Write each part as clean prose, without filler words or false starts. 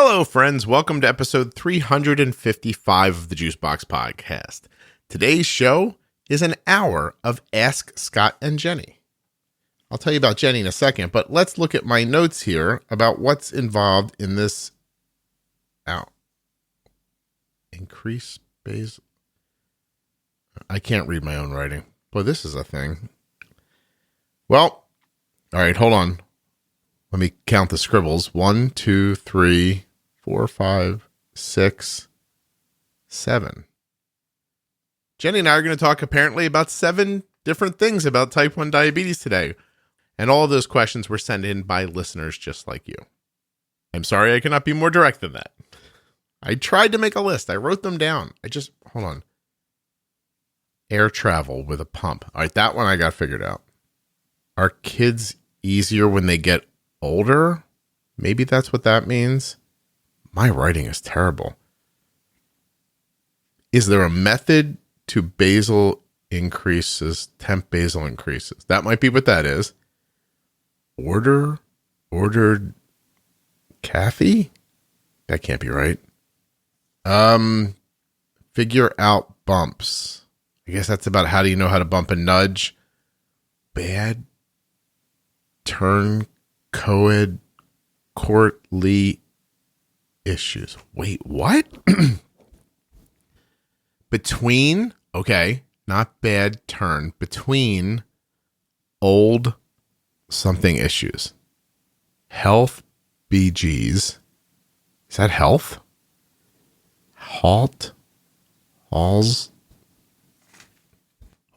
Hello, friends. Welcome to episode 355 of the Juicebox Podcast. Today's show is an hour of Ask Scott and Jenny. I'll tell you about Jenny in a second, but let's look at my notes here about what's involved in this. Increase basal. I can't read my own writing. Boy, this is a thing. Well, all right, hold on. Let me count the scribbles. 1, 2, 3, 4, 5, 6, 7. Jenny and I are going to talk apparently about 7 different things about type 1 diabetes today. And all of those questions were sent in by listeners just like you. I'm sorry I cannot be more direct than that. I tried to make a list. I wrote them down. Hold on. Air travel with a pump. All right, that one I got figured out. Are kids easier when they get older? Maybe that's what that means. My writing is terrible. Is there a method to basal increases, temp basal increases? That might be what that is. Ordered Kathy? That can't be right. Figure out bumps. I guess that's about how do you know how to bump and nudge. Bad turn coed courtly issues. Wait, what? Between, okay, not bad turn, between old something issues. Health BGs. Is that health? Halls.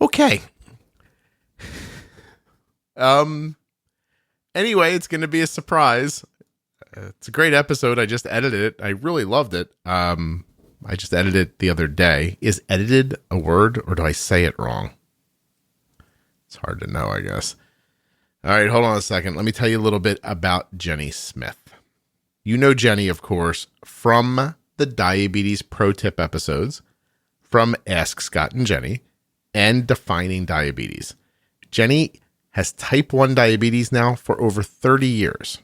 Okay. Anyway, it's going to be a surprise. It's a great episode. I just edited it. I really loved it. I just edited it the other day. Is edited a word, or do I say it wrong? It's hard to know, I guess. All right, hold on a second. Let me tell you a little bit about Jenny Smith. You know Jenny, of course, from the Diabetes Pro Tip episodes, from Ask Scott and Jenny, and Defining Diabetes. Jenny has type 1 diabetes now for over 30 years.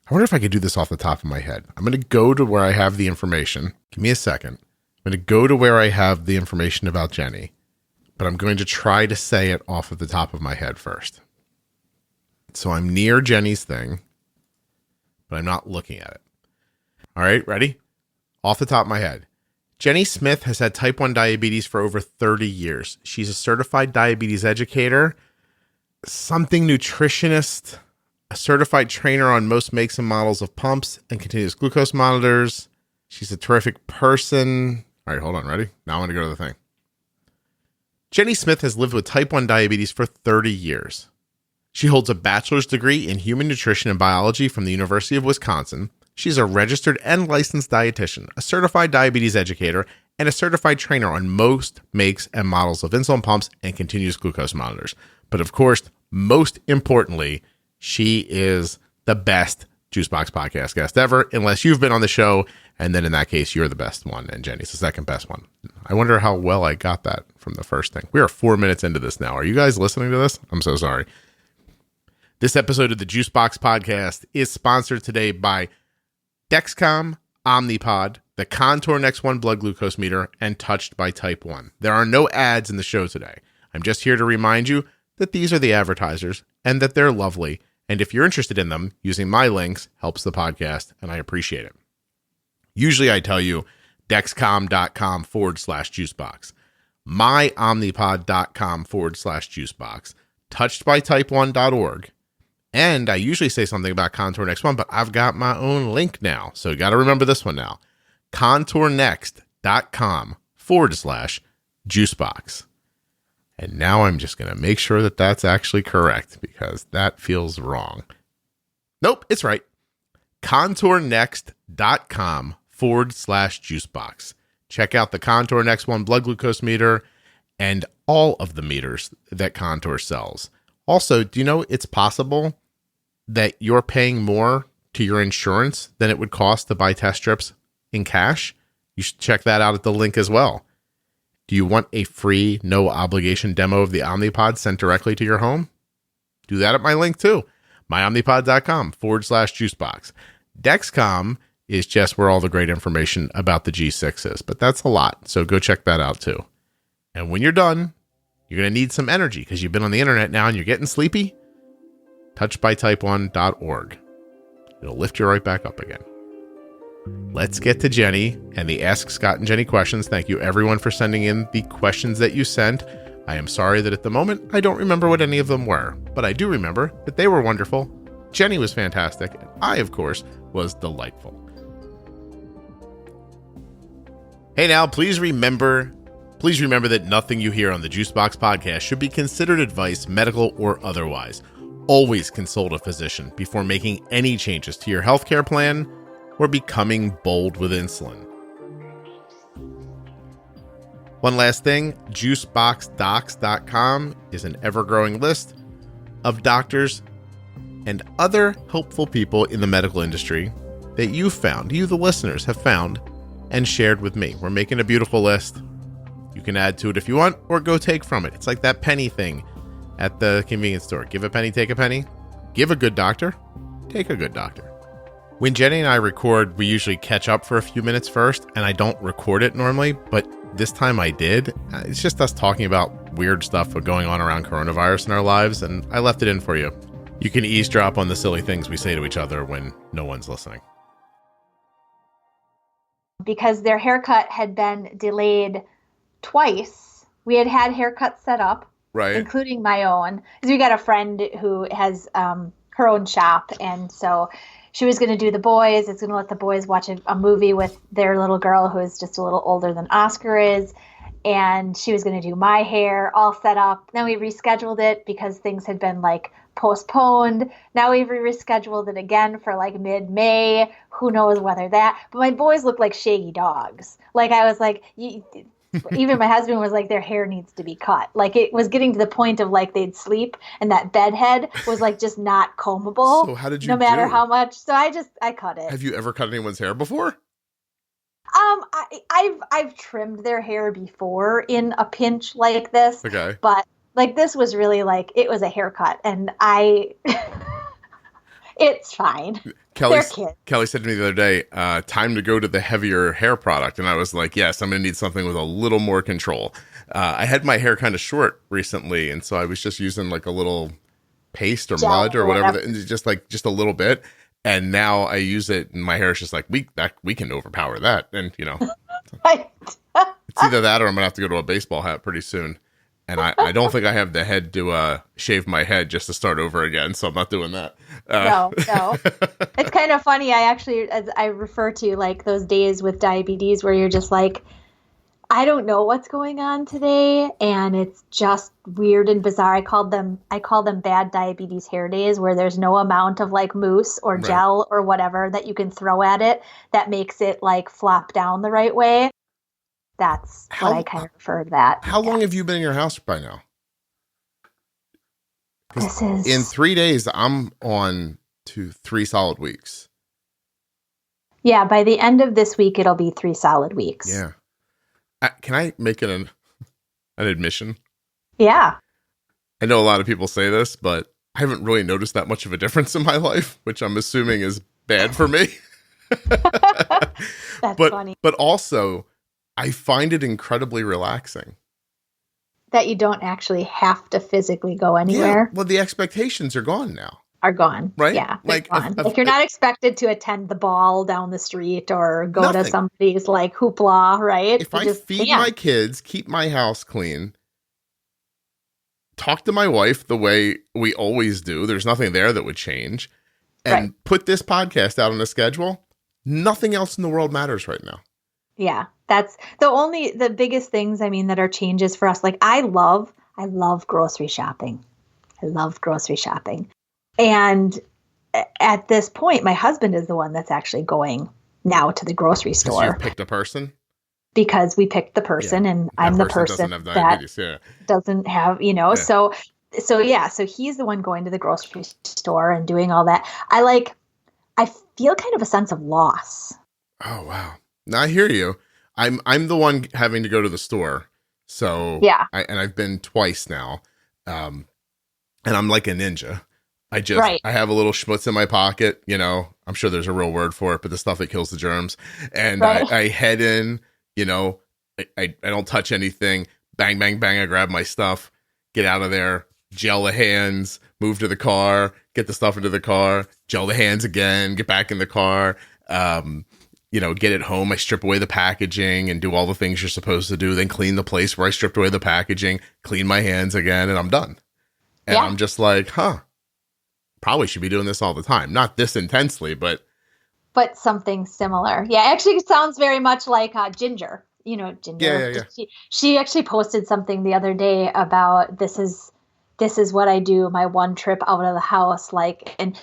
I wonder if I could do this off the top of my head. I'm going to go to where I have the information. Give me a second. I'm going to go to where I have the information about Jenny, but I'm going to try to say it off of the top of my head first. So I'm near Jenny's thing, but I'm not looking at it. All right, ready? Off the top of my head. Jenny Smith has had type 1 diabetes for over 30 years. She's a certified diabetes educator, something nutritionist, a certified trainer on most makes and models of pumps and continuous glucose monitors. She's a terrific person. All right, hold on. Ready? Now I want to go to the thing. Jenny Smith has lived with type 1 diabetes for 30 years. She holds a bachelor's degree in human nutrition and biology from the University of Wisconsin. She's a registered and licensed dietitian, a certified diabetes educator, and a certified trainer on most makes and models of insulin pumps and continuous glucose monitors. But of course, most importantly, she is the best Juicebox Podcast guest ever, unless you've been on the show, and then in that case, you're the best one, and Jenny's the second best one. I wonder how well I got that from the first thing. We are 4 minutes into this now. Are you guys listening to this? I'm so sorry. This episode of the Juicebox Podcast is sponsored today by Dexcom, Omnipod, the Contour Next1 blood glucose meter, and Touched by Type 1. There are no ads in the show today. I'm just here to remind you that these are the advertisers and that they're lovely. And if you're interested in them, using my links helps the podcast, and I appreciate it. Usually I tell you dexcom.com/juicebox, myomnipod.com/juicebox, touchedbytype1.org. And I usually say something about Contour Next1, but I've got my own link now. So you got to remember this one now. contournext.com/juicebox. And now I'm just going to make sure that that's actually correct because that feels wrong. Nope, it's right. contournext.com/juicebox. Check out the Contour Next1 blood glucose meter and all of the meters that Contour sells. Also, do you know it's possible that you're paying more to your insurance than it would cost to buy test strips in cash? You should check that out at the link as well. Do you want a free, no obligation demo of the Omnipod sent directly to your home? Do that at my link too, myomnipod.com/juicebox. Dexcom is just where all the great information about the G6 is. But that's a lot, so go check that out too. And when you're done, you're going to need some energy because you've been on the internet now and you're getting sleepy. touchedbytype1.org. It'll lift you right back up again. Let's get to Jenny and the Ask Scott and Jenny questions. Thank you everyone for sending in the questions that you sent. I am sorry that at the moment I don't remember what any of them were, but I do remember that they were wonderful. Jenny was fantastic. And I, of course, was delightful. Hey now, please remember that nothing you hear on the Juicebox Podcast should be considered advice, medical or otherwise. Always consult a physician before making any changes to your healthcare plan or becoming bold with insulin. One last thing, juiceboxdocs.com is an ever-growing list of doctors and other helpful people in the medical industry that you the listeners, have found and shared with me. We're making a beautiful list. You can add to it if you want, or go take from it. It's like that penny thing at the convenience store. Give a penny, take a penny. Give a good doctor, take a good doctor. When Jenny and I record, we usually catch up for a few minutes first, and I don't record it normally, but this time I did. It's just us talking about weird stuff going on around coronavirus in our lives, and I left it in for you. You can eavesdrop on the silly things we say to each other when no one's listening. Because their haircut had been delayed twice. We had haircuts set up, right, including my own. Because we got a friend who has her own shop, and so she was going to do the boys. It's going to let the boys watch a movie with their little girl who is just a little older than Oscar is. And she was going to do my hair, all set up. Then we rescheduled it because things had been like postponed. Now we've rescheduled it again for like mid-May. Who knows whether that. But my boys look like shaggy dogs. Like I was like, even my husband was like, their hair needs to be cut. Like it was getting to the point of like they'd sleep and that bed head was like just not combable. So how did you no matter how much. So I cut it. Have you ever cut anyone's hair before? I've trimmed their hair before in a pinch like this. Okay. But like this was really like it was a haircut, and it's fine. Kelly said to me the other day, time to go to the heavier hair product. And I was like, yes, I'm going to need something with a little more control. I had my hair kind of short recently. And so I was just using like a little paste or mud or whatever, just a little bit. And now I use it and my hair is just like, we can overpower that. And, you know, right. It's either that or I'm going to have to go to a baseball hat pretty soon. And I don't think I have the head to shave my head just to start over again. So I'm not doing that. No. It's kind of funny. As I refer to like those days with diabetes where you're just like, I don't know what's going on today. And it's just weird and bizarre. I call them bad diabetes hair days where there's no amount of like mousse or gel or whatever that you can throw at it that makes it like flop down the right way. That's what I kind of refer to that. How long have you been in your house by now? This is in 3 days. I'm on to 3 solid weeks. Yeah, by the end of this week, it'll be 3 solid weeks. Yeah. Can I make it an admission? Yeah. I know a lot of people say this, but I haven't really noticed that much of a difference in my life, which I'm assuming is bad for me. That's funny. But also, I find it incredibly relaxing. That you don't actually have to physically go anywhere. Yeah, well, the expectations are gone now. Are gone. Right? Yeah. Like you're not expected to attend the ball down the street or go to somebody's like hoopla, right? If I feed my kids, keep my house clean, talk to my wife the way we always do, there's nothing there that would change, and put this podcast out on a schedule, nothing else in the world matters right now. Yeah. That's the biggest things, I mean, that are changes for us. Like I love grocery shopping. I love grocery shopping. And at this point, my husband is the one that's actually going now to the grocery store. You picked a person? Because we picked the person, and I'm the person that doesn't have, so he's the one going to the grocery store and doing all that. I feel kind of a sense of loss. Oh, wow. Now I hear you. I'm the one having to go to the store. So yeah. I've been twice now. And I'm like a ninja. Right. I have a little schmutz in my pocket, I'm sure there's a real word for it, but the stuff that kills the germs. And Right. I head in, I don't touch anything. Bang, bang, bang. I grab my stuff, get out of there, gel the hands, move to the car, get the stuff into the car, gel the hands again, get back in the car. Get it home. I strip away the packaging and do all the things you're supposed to do. Then clean the place where I stripped away the packaging, clean my hands again, and I'm done. And I'm just like, probably should be doing this all the time. Not this intensely, but something similar. Yeah, actually it sounds very much like Ginger. Ginger. Yeah. She actually posted something the other day about this is what I do my one trip out of the house. And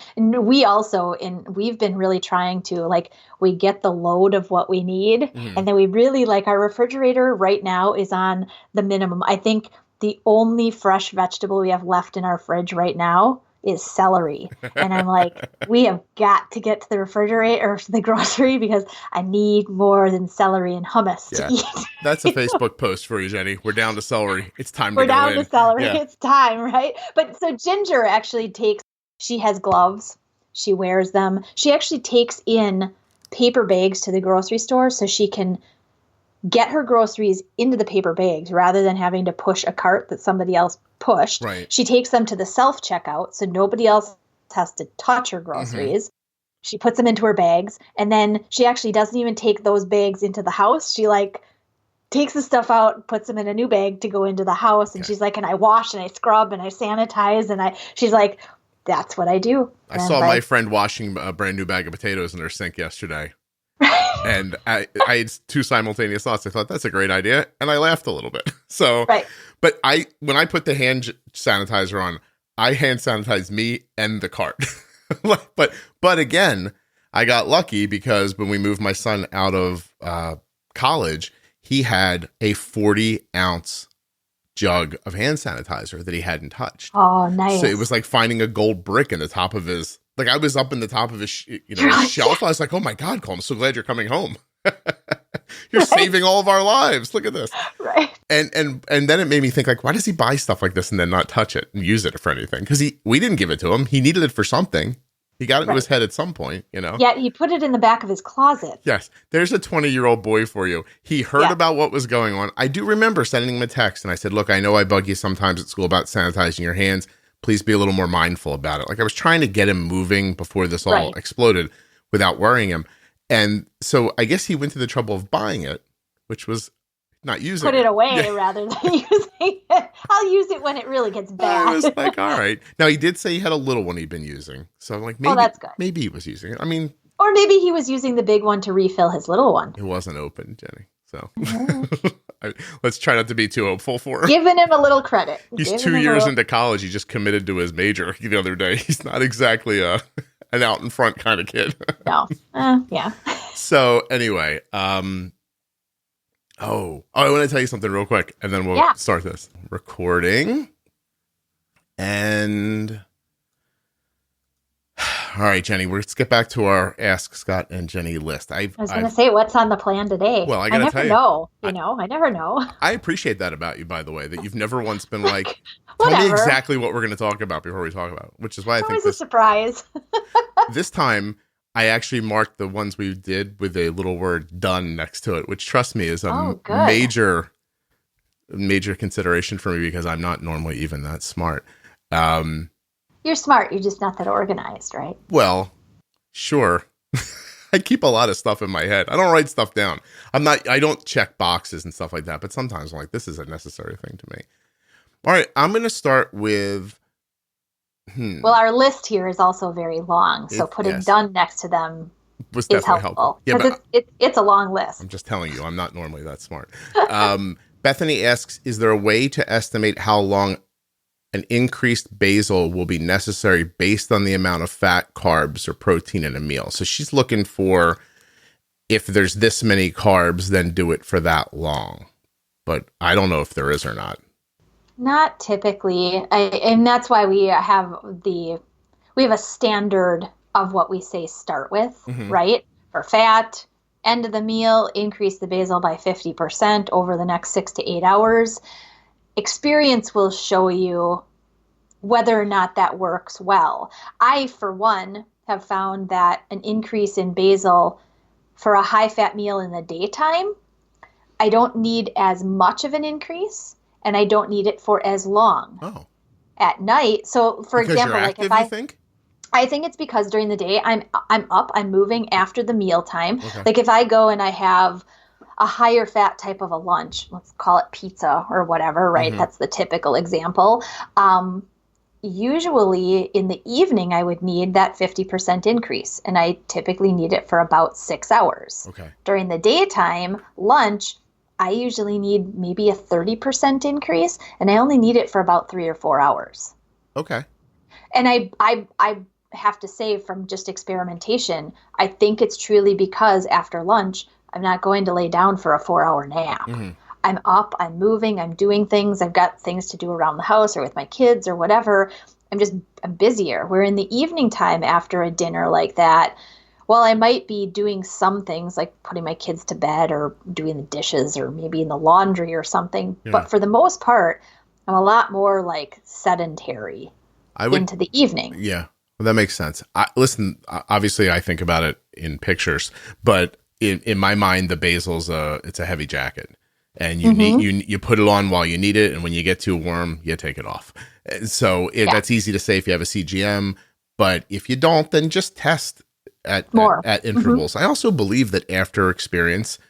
we've been really trying to, we get the load of what we need. Mm-hmm. And then we really, our refrigerator right now is on the minimum. I think the only fresh vegetable we have left in our fridge right now is celery. And I'm like, we have got to get to the refrigerator or the grocery because I need more than celery and hummus to eat. That's a Facebook post for you, Jenny. We're down to celery. It's time We're to go down in. to celery. Yeah. It's time, right? But so Ginger actually she has gloves. She wears them. She actually takes in paper bags to the grocery store so she can get her groceries into the paper bags rather than having to push a cart that somebody else pushed. Right. She takes them to the self-checkout so nobody else has to touch her groceries. Mm-hmm. She puts them into her bags, and then she actually doesn't even take those bags into the house. She takes the stuff out, puts them in a new bag to go into the house, and she's like, and I wash and I scrub and I sanitize, and she's like, that's what I do. I saw my friend washing a brand new bag of potatoes in her sink yesterday. And I had two simultaneous thoughts. I thought, that's a great idea. And I laughed a little bit. So, but when I put the hand sanitizer on, I hand sanitize me and the cart. but again, I got lucky because when we moved my son out of college, he had a 40-ounce jug of hand sanitizer that he hadn't touched. Oh, nice. So it was like finding a gold brick in the top of his... I was up in the top of his, shelf. I was like, "Oh my God, Cole! I'm so glad you're coming home. You're saving all of our lives. Look at this." Right. And then it made me think, why does he buy stuff like this and then not touch it and use it for anything? Because we didn't give it to him. He needed it for something. He got it into his head at some point, Yeah, he put it in the back of his closet. Yes, there's a 20-year-old boy for you. He heard about what was going on. I do remember sending him a text, and I said, "Look, I know I bug you sometimes at school about sanitizing your hands. Please be a little more mindful about it." I was trying to get him moving before this all exploded without worrying him. And so I guess he went to the trouble of buying it, which was not using it. Put it away rather than using it. I'll use it when it really gets bad. I was like, all right. Now, he did say he had a little one he'd been using. So I'm like, that's good. Maybe he was using it. I mean. Or maybe he was using the big one to refill his little one. It wasn't open, Jenny. So let's try not to be too hopeful for him. Giving him a little credit. He's 2 years into college. He just committed to his major the other day. He's not exactly an out in front kind of kid. No. Yeah. So anyway, I want to tell you something real quick, and then we'll start this recording. And all right, Jenny, let's get back to our Ask Scott and Jenny list. I was going to say, what's on the plan today? Well, I got to tell you. I never know. I appreciate that about you, by the way, that you've never once been like, tell me exactly what we're going to talk about before we talk about it, which is why I think this is a surprise. This time, I actually marked the ones we did with a little word "done" next to it, which, trust me, is a major consideration for me because I'm not normally even that smart. You're smart. You're just not that organized, right? Well, sure. I keep a lot of stuff in my head. I don't write stuff down. I don't check boxes and stuff like that, but sometimes I'm like, this is a necessary thing to me. All right, I'm going to start with... Well, our list here is also very long, so putting done next to them was is definitely helpful. Yeah, but it's a long list. I'm just telling you, I'm not normally that smart. Bethany asks, is there a way to estimate how long an increased basal will be necessary based on the amount of fat, carbs, or protein in a meal? So she's looking for, if there's this many carbs, then do it for that long. But I don't know if there is or not. Not typically. And that's why we have a standard of what we say start with, right? For fat, end of the meal, increase the basal by 50% over the next 6 to 8 hours. Experience will show you whether or not that works well. I, for one, have found that an increase in basal for a high-fat meal in the daytime, I don't need as much of an increase, and I don't need it for as long at night. So, for example, you're active, you think? I think it's because during the day I'm up, I'm moving after the mealtime. Okay. Like if I go and I have a higher fat type of a lunch, let's call it pizza or whatever, right? Mm-hmm. That's the typical example. Usually in the evening, I would need that 50% increase, and I typically need it for about 6 hours. Okay. During the daytime, lunch, I usually need maybe a 30% increase, and I only need it for about 3 or 4 hours. Okay. And I have to say, from just experimentation, I think it's truly because after lunch, I'm not going to lay down for a 4-hour nap. Mm-hmm. I'm up, I'm moving, I'm doing things. I've got things to do around the house or with my kids or whatever. I'm busier. Where in the evening time after a dinner like that, while I might be doing some things like putting my kids to bed or doing the dishes or maybe in the laundry or something, but for the most part, I'm a lot more like sedentary into the evening. Yeah, well, that makes sense. Listen, obviously I think about it in pictures, but in my mind, the basal's it's a heavy jacket. And you need you put it on while you need it, and when you get too warm, you take it off. And so that's easy to say if you have a CGM, but if you don't, then just test at intervals. Mm-hmm. I also believe that after experience,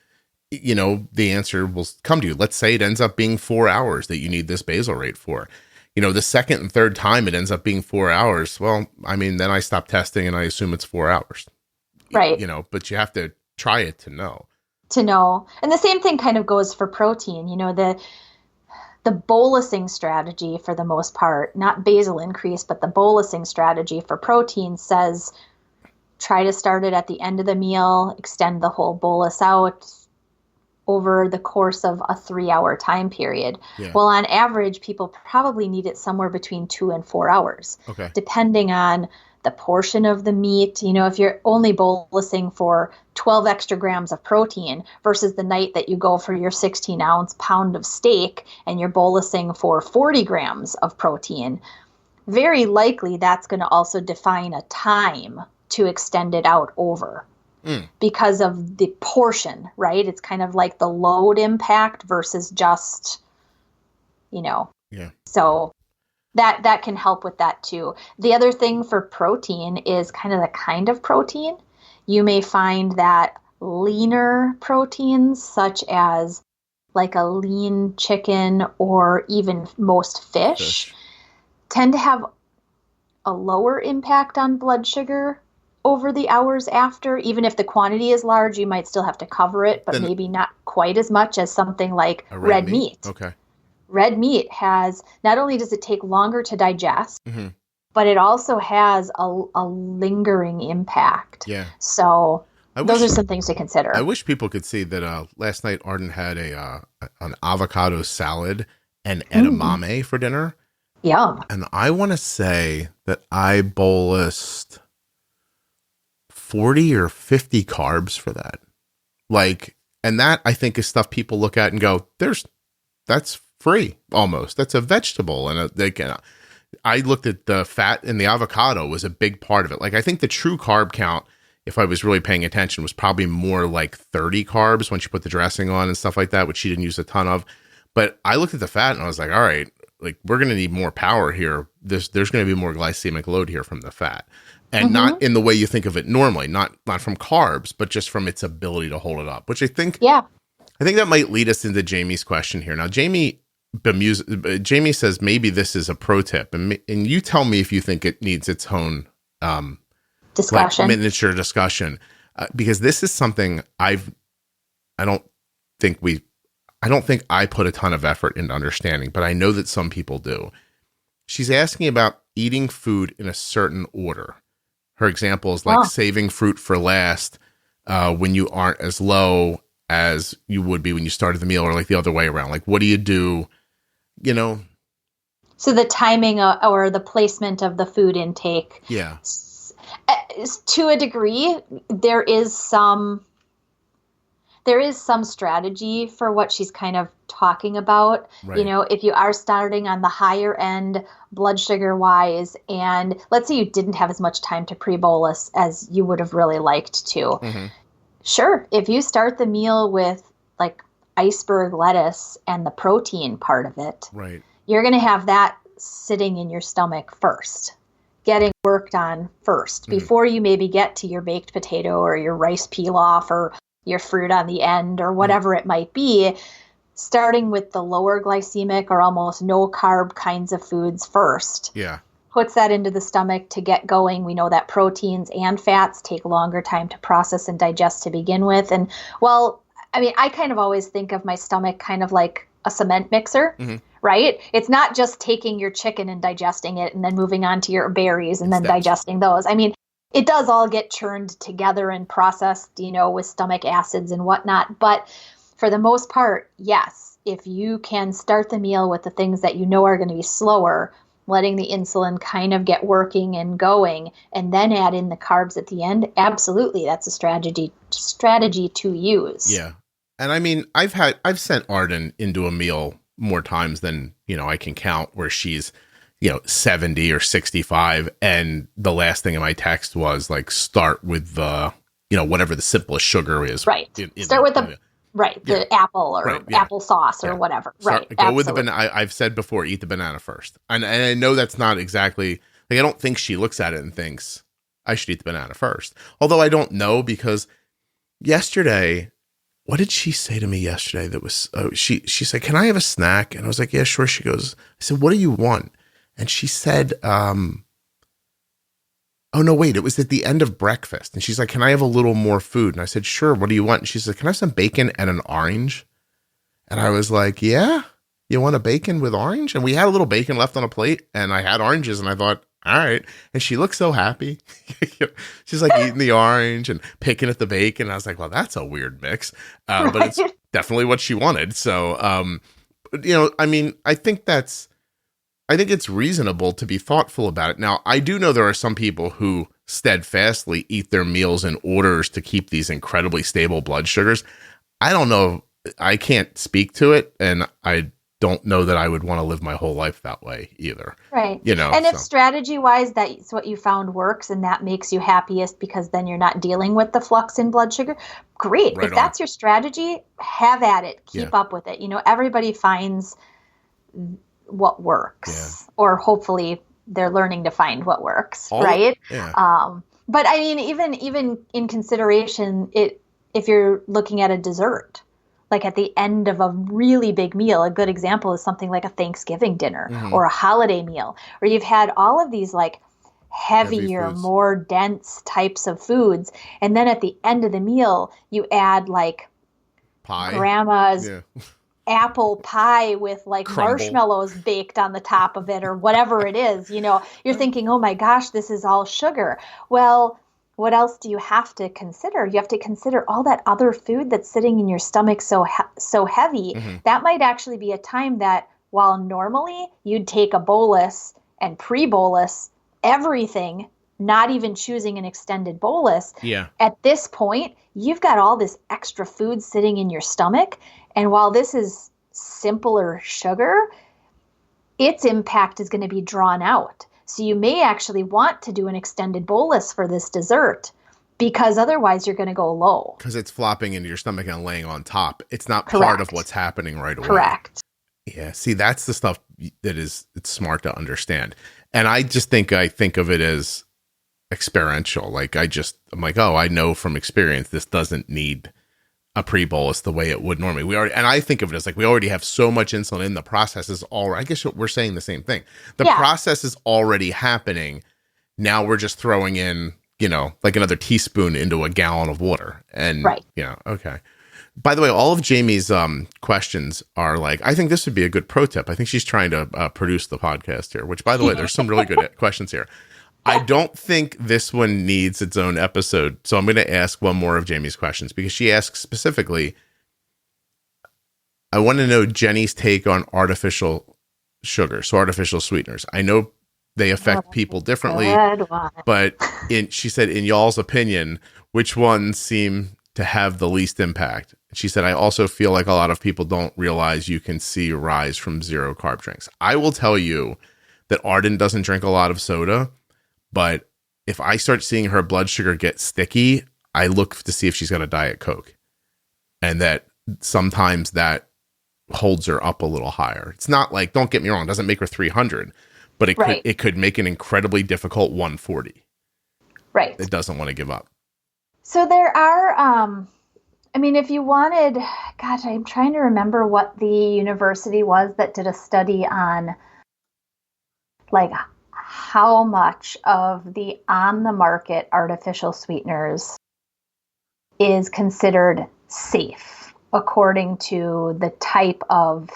the answer will come to you. Let's say it ends up being 4 hours that you need this basal rate for. The second and third time it ends up being 4 hours. Well, I mean, then I stop testing and I assume it's 4 hours. Right. But you have to try it to know. And the same thing kind of goes for protein. The bolusing strategy for the most part, not basal increase, but the bolusing strategy for protein says try to start it at the end of the meal, extend the whole bolus out over the course of a 3-hour time period. Yeah. Well, on average, people probably need it somewhere between 2 and 4 hours, depending on the portion of the meat. If you're only bolusing for 12 extra grams of protein versus the night that you go for your 16-ounce pound of steak and you're bolusing for 40 grams of protein, very likely that's going to also define a time to extend it out over because of the portion, right? It's kind of like the load impact versus just, So that can help with that too. The other thing for protein is kind of protein. You may find that leaner proteins, such as like a lean chicken or even most fish, tend to have a lower impact on blood sugar over the hours after. Even if the quantity is large, you might still have to cover it, but maybe not quite as much as something like red meat. Okay. Red meat not only does it take longer to digest, but it also has a lingering impact. Yeah. So those are some things to consider. I wish people could see that last night Arden had an avocado salad and edamame for dinner. Yum. And I want to say that I bolused 40 or 50 carbs for that. And that I think is stuff people look at and go, that's free almost. That's a vegetable. And I looked at the fat in the avocado was a big part of it. I think the true carb count, if I was really paying attention, was probably more like 30 carbs once you put the dressing on and stuff like that, which she didn't use a ton of. But I looked at the fat and I was like, all right, we're going to need more power here. There's going to be more glycemic load here from the fat. And not in the way you think of it normally, not from carbs, but just from its ability to hold it up, which I think that might lead us into Jamie's question here. Now, Jamie says maybe this is a pro tip, and you tell me if you think it needs its own discussion, miniature discussion, because this is something I don't think I put a ton of effort into understanding, but I know that some people do. She's asking about eating food in a certain order. Her example is saving fruit for last when you aren't as low as you would be when you started the meal, or the other way around. What do you do? So the timing or the placement of the food intake. Yeah. To a degree, there is some there is some strategy for what she's kind of talking about. Right. You know, if you are starting on the higher end blood sugar wise, and let's say you didn't have as much time to pre-bolus as you would have really liked to. Mm-hmm. Sure. If you start the meal with like iceberg lettuce and the protein part of it, right, you're going to have that sitting in your stomach first, getting worked on first, before you maybe get to your baked potato or your rice pilaf or your fruit on the end or whatever it might be. Starting with the lower glycemic or almost no carb kinds of foods first. Yeah. Puts that into the stomach to get going. We know that proteins and fats take longer time to process and digest to begin with. And well, I mean, I kind of always think of my stomach kind of like a cement mixer, right? It's not just taking your chicken and digesting it and then moving on to your berries and then digesting those. I mean, it does all get churned together and processed, you know, with stomach acids and whatnot. But for the most part, yes, if you can start the meal with the things that you know are going to be slower, letting the insulin kind of get working and going, and then add in the carbs at the end, absolutely, that's a strategy to use. Yeah. And I mean, I've sent Arden into a meal more times than, you know, I can count, where she's, you know, 70 or 65. And the last thing in my text was like, start with the, you know, whatever the simplest sugar is. Right. Start with the apple or apple sauce or whatever. Right. Go with the banana. I've said before, eat the banana first. And I know that's not exactly, like, I don't think she looks at it and thinks I should eat the banana first. Although I don't know, because yesterday, what did she say to me yesterday that was, she said, can I have a snack? And I was like, yeah, sure. She goes, I said, what do you want? And she said, oh no, wait, it was at the end of breakfast. And she's like, can I have a little more food? And I said, sure. What do you want? And she said, can I have some bacon and an orange? And I was like, yeah, you want a bacon with orange? And we had a little bacon left on a plate, and I had oranges, and I thought, all right. And she looked so happy. She's like eating the orange and picking at the bacon. I was like, well, that's a weird mix. But it's definitely what she wanted. So, you know, I mean, I think it's reasonable to be thoughtful about it. Now, I do know there are some people who steadfastly eat their meals in orders to keep these incredibly stable blood sugars. I don't know. I can't speak to it, and I don't know that I would want to live my whole life that way either. Right. You know, and if strategy-wise that's what you found works and that makes you happiest because then you're not dealing with the flux in blood sugar, great. Right, if that's your strategy, have at it. Keep up with it. You know, everybody finds what works, or hopefully they're learning to find what works, right? But I mean, even in consideration, if you're looking at a dessert, like at the end of a really big meal, a good example is something like a Thanksgiving dinner or a holiday meal, where you've had all of these like heavier, more dense types of foods. And then at the end of the meal, you add like grandma's apple pie with like marshmallows baked on the top of it or whatever it is. You know, you're thinking, oh my gosh, this is all sugar. Well, what else do you have to consider? You have to consider all that other food that's sitting in your stomach so heavy. That might actually be a time that while normally you'd take a bolus and pre-bolus everything, not even choosing an extended bolus. At this point, you've got all this extra food sitting in your stomach. And while this is simpler sugar, its impact is going to be drawn out. So you may actually want to do an extended bolus for this dessert, because otherwise you're going to go low. Because it's flopping into your stomach and laying on top. It's not part of what's happening right away. Correct. Yeah. See, that's the stuff that it's smart to understand. And I think of it as experiential. Like I'm like, oh, I know from experience, this doesn't need a pre-bolus the way it would normally. And I think of it as like, we already have so much insulin in, the process is already, I guess we're saying the same thing. The process is already happening. Now we're just throwing in, you know, like another teaspoon into a gallon of water. And, you know, okay. By the way, all of Jamie's questions are like, I think this would be a good pro tip. I think she's trying to produce the podcast here, which, by the way, there's some really good questions here. I don't think this one needs its own episode, so I'm going to ask one more of Jamie's questions, because she asks specifically, I want to know Jenny's take on artificial sugar, so artificial sweeteners. I know they affect people differently, but she said, in y'all's opinion, which ones seem to have the least impact. She said, I also feel like a lot of people don't realize you can see a rise from zero carb drinks. I will tell you that Arden doesn't drink a lot of soda, but if I start seeing her blood sugar get sticky, I look to see if she's got a Diet Coke. And that sometimes that holds her up a little higher. It's not like, don't get me wrong, it doesn't make her 300, but it could make an incredibly difficult 140. Right. It doesn't want to give up. So there are, if you wanted, gosh, I'm trying to remember what the university was that did a study on like how much of the on the market artificial sweeteners is considered safe according to the type of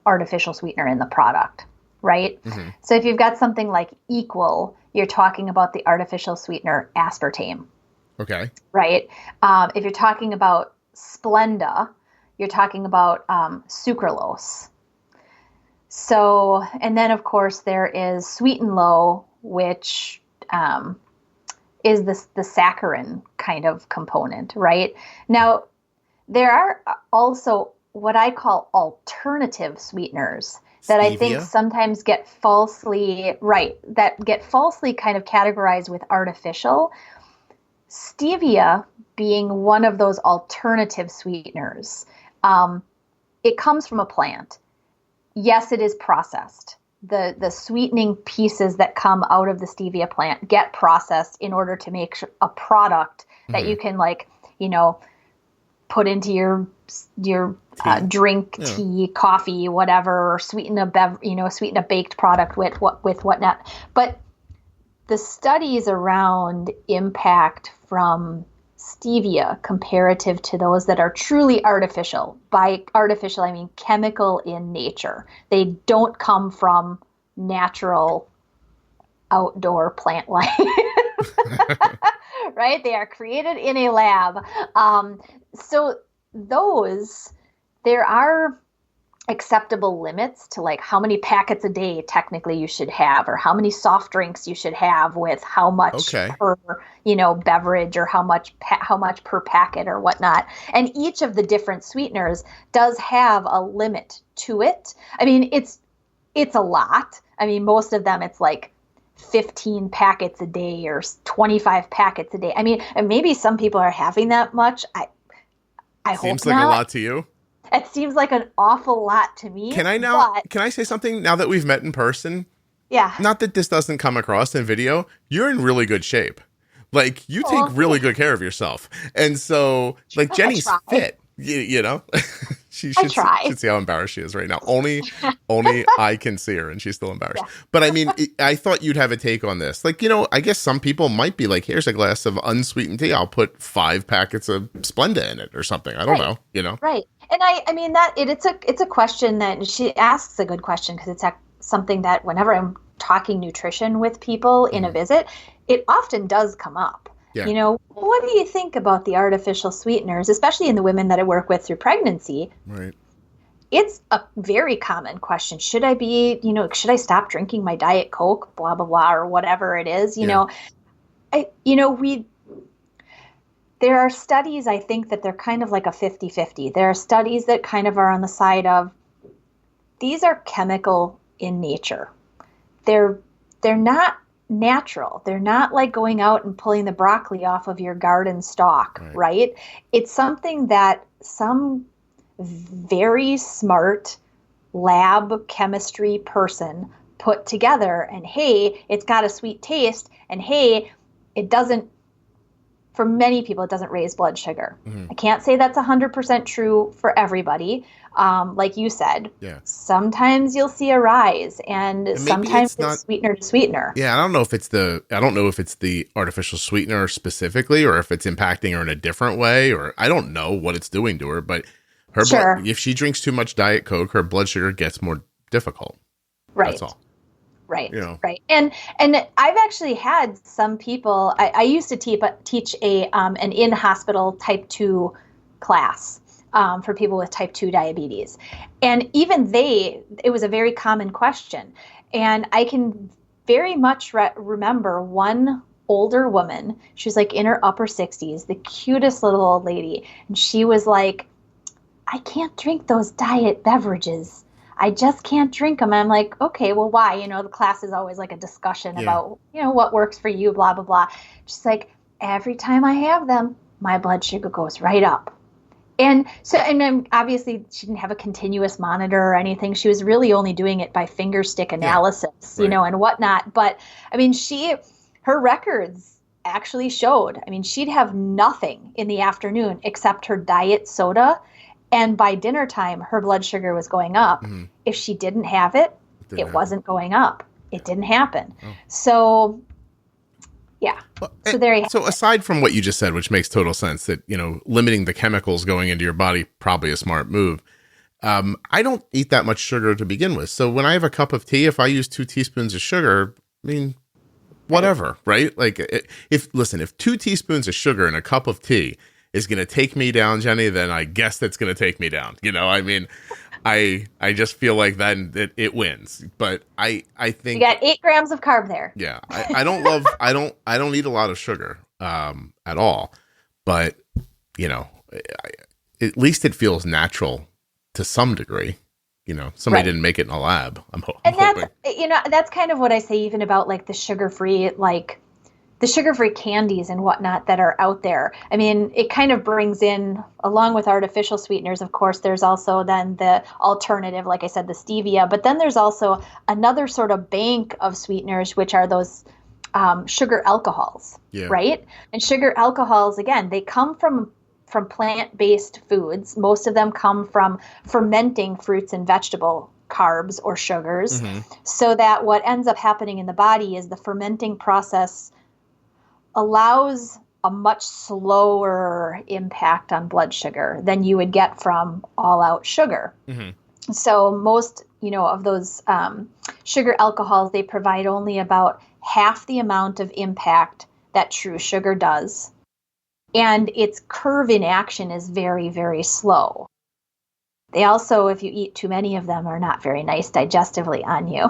artificial sweetener in the product, right? Mm-hmm. So if you've got something like Equal, you're talking about the artificial sweetener aspartame. Okay. Right? If you're talking about Splenda, you're talking about sucralose. So, and then of course there is Sweet and Low, which is the saccharin kind of component, right? Now, there are also what I call alternative sweeteners that Stevia? I think sometimes get falsely kind of categorized with artificial. Stevia being one of those alternative sweeteners. It comes from a plant. Yes, it is processed. The sweetening pieces that come out of the stevia plant get processed in order to make a product that you can put into your drink, tea, coffee, whatever, or sweeten a baked product with whatnot. But the studies around impact from stevia comparative to those that are truly artificial. By artificial, I mean chemical in nature. They don't come from natural outdoor plant life. Right? They are created in a lab. So there are acceptable limits to like how many packets a day technically you should have, or how many soft drinks you should have with how much per beverage, or how much per packet or whatnot. And each of the different sweeteners does have a limit to it. I mean, it's a lot. I mean, most of them it's like 15 packets a day or 25 packets a day. I mean, and maybe some people are having that much. I hope not. Seems like a lot to you. It seems like an awful lot to me. Can I say something now that we've met in person? Yeah. Not that this doesn't come across in video. You're in really good shape. Like, you take really good care of yourself. And so, like, Jenny's fit, you know? She should see how embarrassed she is right now. Only I can see her, and she's still embarrassed. Yeah. But I mean, I thought you'd have a take on this. Like, I guess some people might be like, here's a glass of unsweetened tea. I'll put 5 packets of Splenda in it or something. I don't know, Right. And I mean that it's a question that she asks a good question, because it's something that whenever I'm talking nutrition with people in a visit, it often does come up. Yeah. What do you think about the artificial sweeteners, especially in the women that I work with through pregnancy? Right. It's a very common question. Should I stop drinking my Diet Coke, blah, blah, blah, or whatever it is? There are studies, I think, that they're kind of like a 50-50. There are studies that kind of are on the side of, these are chemical in nature. They're not natural. They're not like going out and pulling the broccoli off of your garden stalk, right? It's something that some very smart lab chemistry person put together, and hey, it's got a sweet taste, and hey, it doesn't, for many people, it doesn't raise blood sugar. Mm-hmm. I can't say that's 100% true for everybody. Like you said, sometimes you'll see a rise, and sometimes it's sweetener to sweetener. Yeah, I don't know if it's the artificial sweetener specifically, or if it's impacting her in a different way, or I don't know what it's doing to her. But her blood, if she drinks too much Diet Coke, her blood sugar gets more difficult. Right. That's all. Right. Right. And I've actually had some people. I used to teach an in-hospital type 2 class for people with type 2 diabetes, and even it was a very common question. And I can very much remember one older woman. She was like in her upper 60s, the cutest little old lady. And she was like, I can't drink those diet beverages. I just can't drink them. And I'm like, okay, well, why? You know, the class is always like a discussion about, you know, what works for you, blah, blah, blah. She's like, every time I have them, my blood sugar goes right up. And so, and then obviously she didn't have a continuous monitor or anything. She was really only doing it by finger stick analysis, you know, and whatnot. But I mean, her records actually showed, I mean, she'd have nothing in the afternoon except her diet soda. And by dinner time, her blood sugar was going up. Mm-hmm. If she didn't have it, it wasn't going up. It didn't happen. Oh. So, yeah. Well, so there you have it. Aside from what you just said, which makes total sense, that, you know, limiting the chemicals going into your body, probably a smart move. I don't eat that much sugar to begin with. So when I have a cup of tea, if I use 2 teaspoons of sugar, I mean, whatever, right? Like if 2 teaspoons of sugar in a cup of tea is going to take me down, Jenny, then I guess that's going to take me down. You know, I mean, I just feel like that it wins. But I think you got 8 grams of carb there. Yeah, I don't eat a lot of sugar at all. But you know, at least it feels natural to some degree. You know, somebody didn't make it in a lab. I'm hoping. That's kind of what I say even about like the sugar-free, like the sugar-free candies and whatnot that are out there. I mean, it kind of brings in, along with artificial sweeteners, of course, there's also then the alternative, like I said, the stevia. But then there's also another sort of bank of sweeteners, which are those sugar alcohols, right? And sugar alcohols, again, they come from plant-based foods. Most of them come from fermenting fruits and vegetable carbs or sugars. Mm-hmm. So that what ends up happening in the body is the fermenting process allows a much slower impact on blood sugar than you would get from all-out sugar. Mm-hmm. So most, of those sugar alcohols, they provide only about half the amount of impact that true sugar does. And its curve in action is very, very slow. They also, if you eat too many of them, are not very nice digestively on you.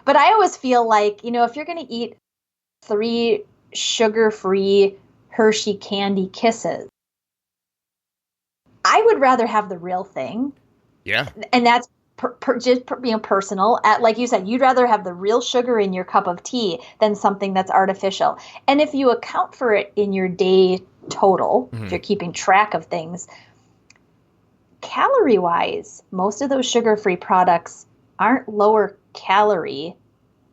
But I always feel like, if you're going to eat 3 sugar-free Hershey candy kisses, I would rather have the real thing. Yeah. And that's just personal. Like you said, you'd rather have the real sugar in your cup of tea than something that's artificial. And if you account for it in your day total, if you're keeping track of things, calorie-wise, most of those sugar-free products aren't lower calorie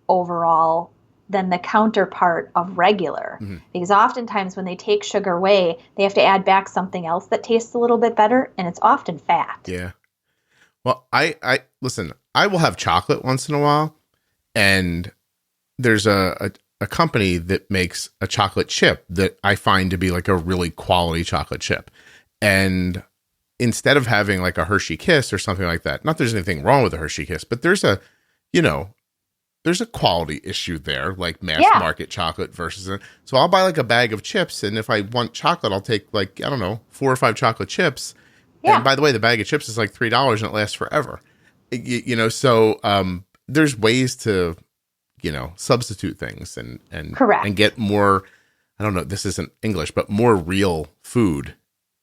overall than the counterpart of regular. Mm-hmm. Because oftentimes when they take sugar away, they have to add back something else that tastes a little bit better, and it's often fat. Yeah. Well, I listen, I will have chocolate once in a while, and there's a company that makes a chocolate chip that I find to be like a really quality chocolate chip. And instead of having like a Hershey Kiss or something like that, not there's anything wrong with a Hershey Kiss, but there's a quality issue there, like mass market chocolate versus so I'll buy like a bag of chips, and if I want chocolate, I'll take like, I don't know, 4 or 5 chocolate chips. Yeah. And by the way, the bag of chips is like $3 and it lasts forever. So there's ways to, substitute things and correct. And get more, I don't know, this isn't English, but more real food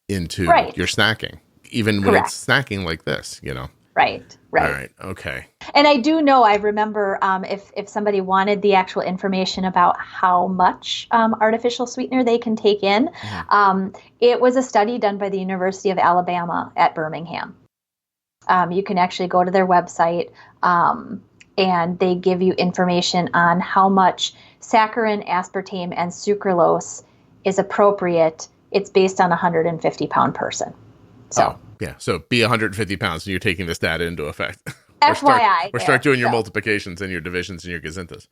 into your snacking, even when it's snacking like this, Right. All right. Okay. And I remember if somebody wanted the actual information about how much artificial sweetener they can take in, it was a study done by the University of Alabama at Birmingham. You can actually go to their website and they give you information on how much saccharin, aspartame, and sucralose is appropriate. It's based on a 150-pound person. So. Oh. Yeah, so be 150 pounds and you're taking this data into effect. FYI. Or start doing your multiplications and your divisions and your gazintas.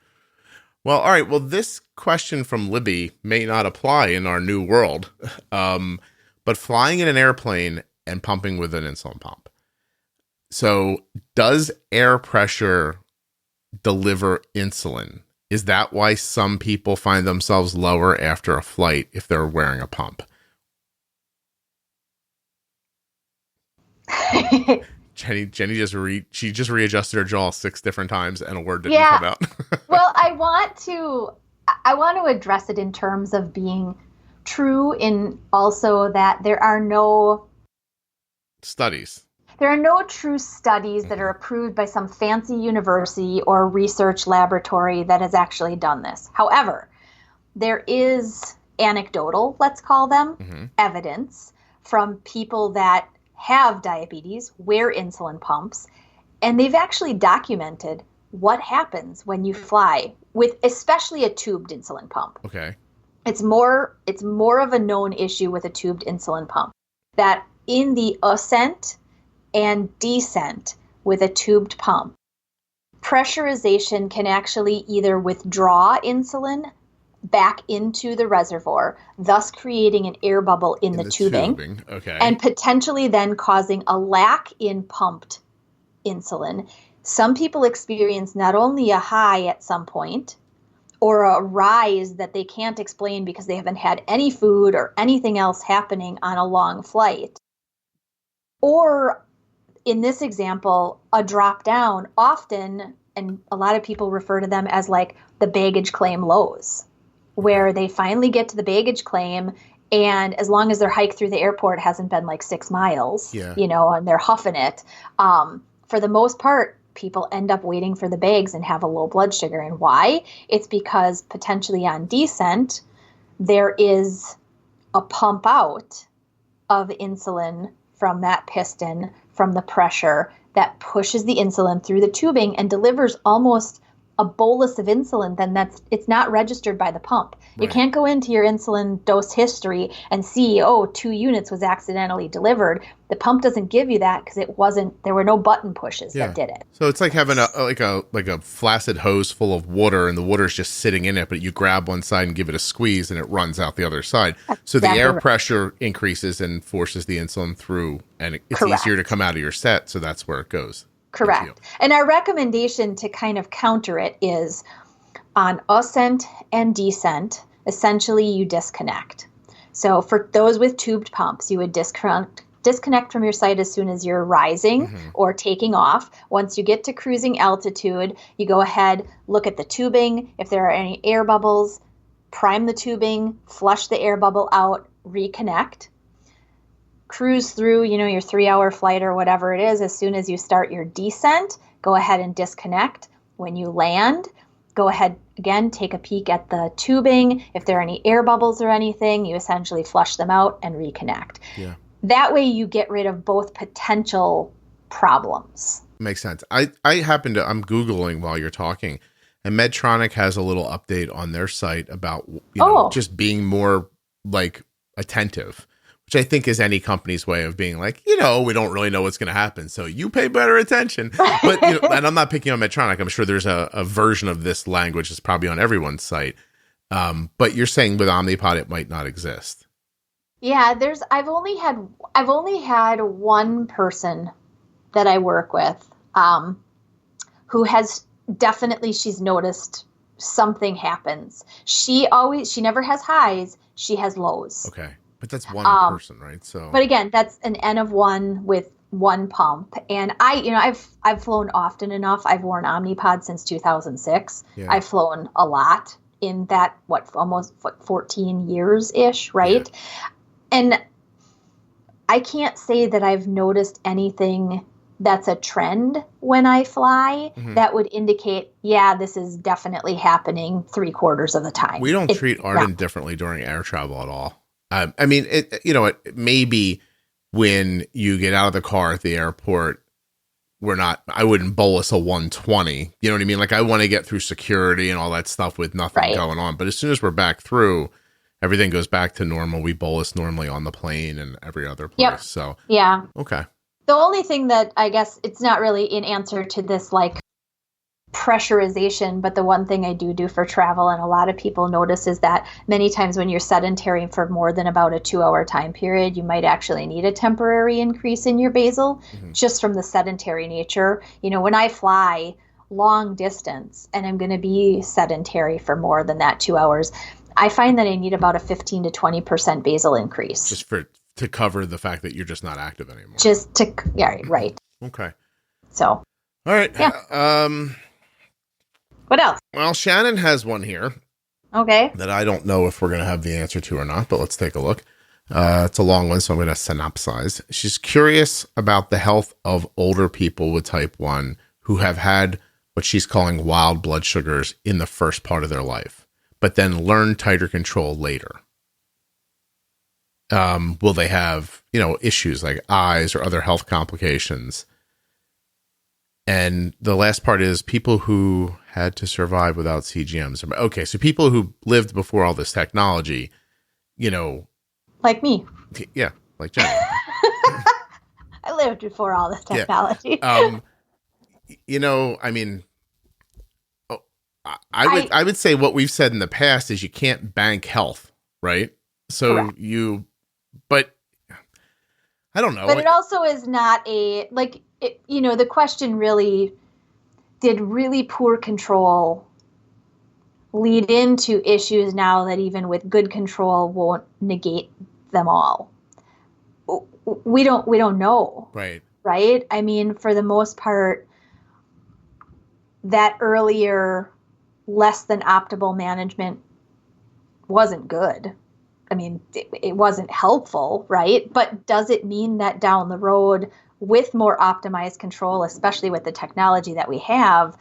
Well, all right. Well, this question from Libby may not apply in our new world, but flying in an airplane and pumping with an insulin pump. So does air pressure deliver insulin? Is that why some people find themselves lower after a flight if they're wearing a pump? Jenny just readjusted her jaw 6 different times and a word didn't come out. Well, I want to address it in terms of being true, in also that there are no true studies that are approved by some fancy university or research laboratory that has actually done this. However, there is anecdotal, let's call them, evidence from people that have diabetes, wear insulin pumps, and they've actually documented what happens when you fly with especially a tubed insulin pump. Okay. It's more of a known issue with a tubed insulin pump, that in the ascent and descent with a tubed pump, pressurization can actually either withdraw insulin back into the reservoir, thus creating an air bubble in the tubing. Okay. And potentially then causing a lack in pumped insulin. Some people experience not only a high at some point, or a rise that they can't explain because they haven't had any food or anything else happening on a long flight. Or in this example, a drop down, often, and a lot of people refer to them as like the baggage claim lows, where they finally get to the baggage claim, and as long as their hike through the airport hasn't been like 6 miles, and they're huffing it, for the most part, people end up waiting for the bags and have a low blood sugar. And why? It's because potentially on descent, there is a pump out of insulin from that piston, from the pressure that pushes the insulin through the tubing and delivers almost a bolus of insulin. Then it's not registered by the pump. Right. You can't go into your insulin dose history and see, 2 units was accidentally delivered. The pump doesn't give you that because there were no button pushes that did it. So it's like having a flaccid hose full of water, and the water's just sitting in it, but you grab one side and give it a squeeze and it runs out the other side. So the air pressure increases and forces the insulin through, and it's easier to come out of your set. So that's where it goes. Correct. And our recommendation to kind of counter it is on ascent and descent, essentially you disconnect. So for those with tubed pumps, you would disconnect from your site as soon as you're rising or taking off. Once you get to cruising altitude, you go ahead, look at the tubing. If there are any air bubbles, prime the tubing, flush the air bubble out, reconnect. Cruise through, your 3-hour flight or whatever it is. As soon as you start your descent, go ahead and disconnect. When you land, go ahead again, take a peek at the tubing. If there are any air bubbles or anything, you essentially flush them out and reconnect. Yeah. That way you get rid of both potential problems. Makes sense. I'm Googling while you're talking, and Medtronic has a little update on their site about, just being more like attentive, which I think is any company's way of being like, we don't really know what's going to happen, so you pay better attention. But and I'm not picking on Medtronic. I'm sure there's a version of this language that's probably on everyone's site. But you're saying with Omnipod it might not exist. Yeah, I've only had one person that I work with who has definitely, she's noticed something happens. She never has highs, she has lows. Okay. But that's one person, right? So, but again, that's an N of 1 with one pump. And I've flown often enough. I've worn Omnipod since 2006. Yeah. I've flown a lot in that, almost 14 years ish, right? Yeah. And I can't say that I've noticed anything that's a trend when I fly that would indicate, this is definitely happening 3/4 of the time. We don't treat Arden differently during air travel at all. It maybe when you get out of the car at the airport, I wouldn't bolus a 120. You know what I mean? Like, I want to get through security and all that stuff with nothing going on. But as soon as we're back through, everything goes back to normal. We bolus normally on the plane and every other place. Yep. So, yeah. Okay. The only thing that I guess it's not really in answer to this, like, pressurization, but the one thing I do for travel, and a lot of people notice, is that many times when you're sedentary for more than about a 2-hour time period, you might actually need a temporary increase in your basal, just from the sedentary nature. When I fly long distance and I'm going to be sedentary for more than that 2 hours, I find that I need about a 15 to 20% basal increase. Just to cover the fact that you're just not active anymore. Right. Okay. So. All right. Yeah. What else? Well, Shannon has one here. Okay. that I don't know if we're going to have the answer to or not, but let's take a look. It's a long one, so I'm going to synopsize. She's curious about the health of older people with type 1 who have had what she's calling wild blood sugars in the first part of their life, but then learn tighter control later. Will they have, issues like eyes or other health complications? And the last part is people who had to survive without CGMs. Okay, so people who lived before all this technology, like me. Yeah, like Jenny. I lived before all this technology. Yeah. I would say what we've said in the past is you can't bank health, right? So correct. But I don't know. But it also is not the question really, did really poor control lead into issues now that even with good control won't negate them all? We don't know. Right. Right? I mean, for the most part, that earlier less than optimal management wasn't good. I mean, it wasn't helpful, right? But does it mean that down the road with more optimized control, especially with the technology that we have,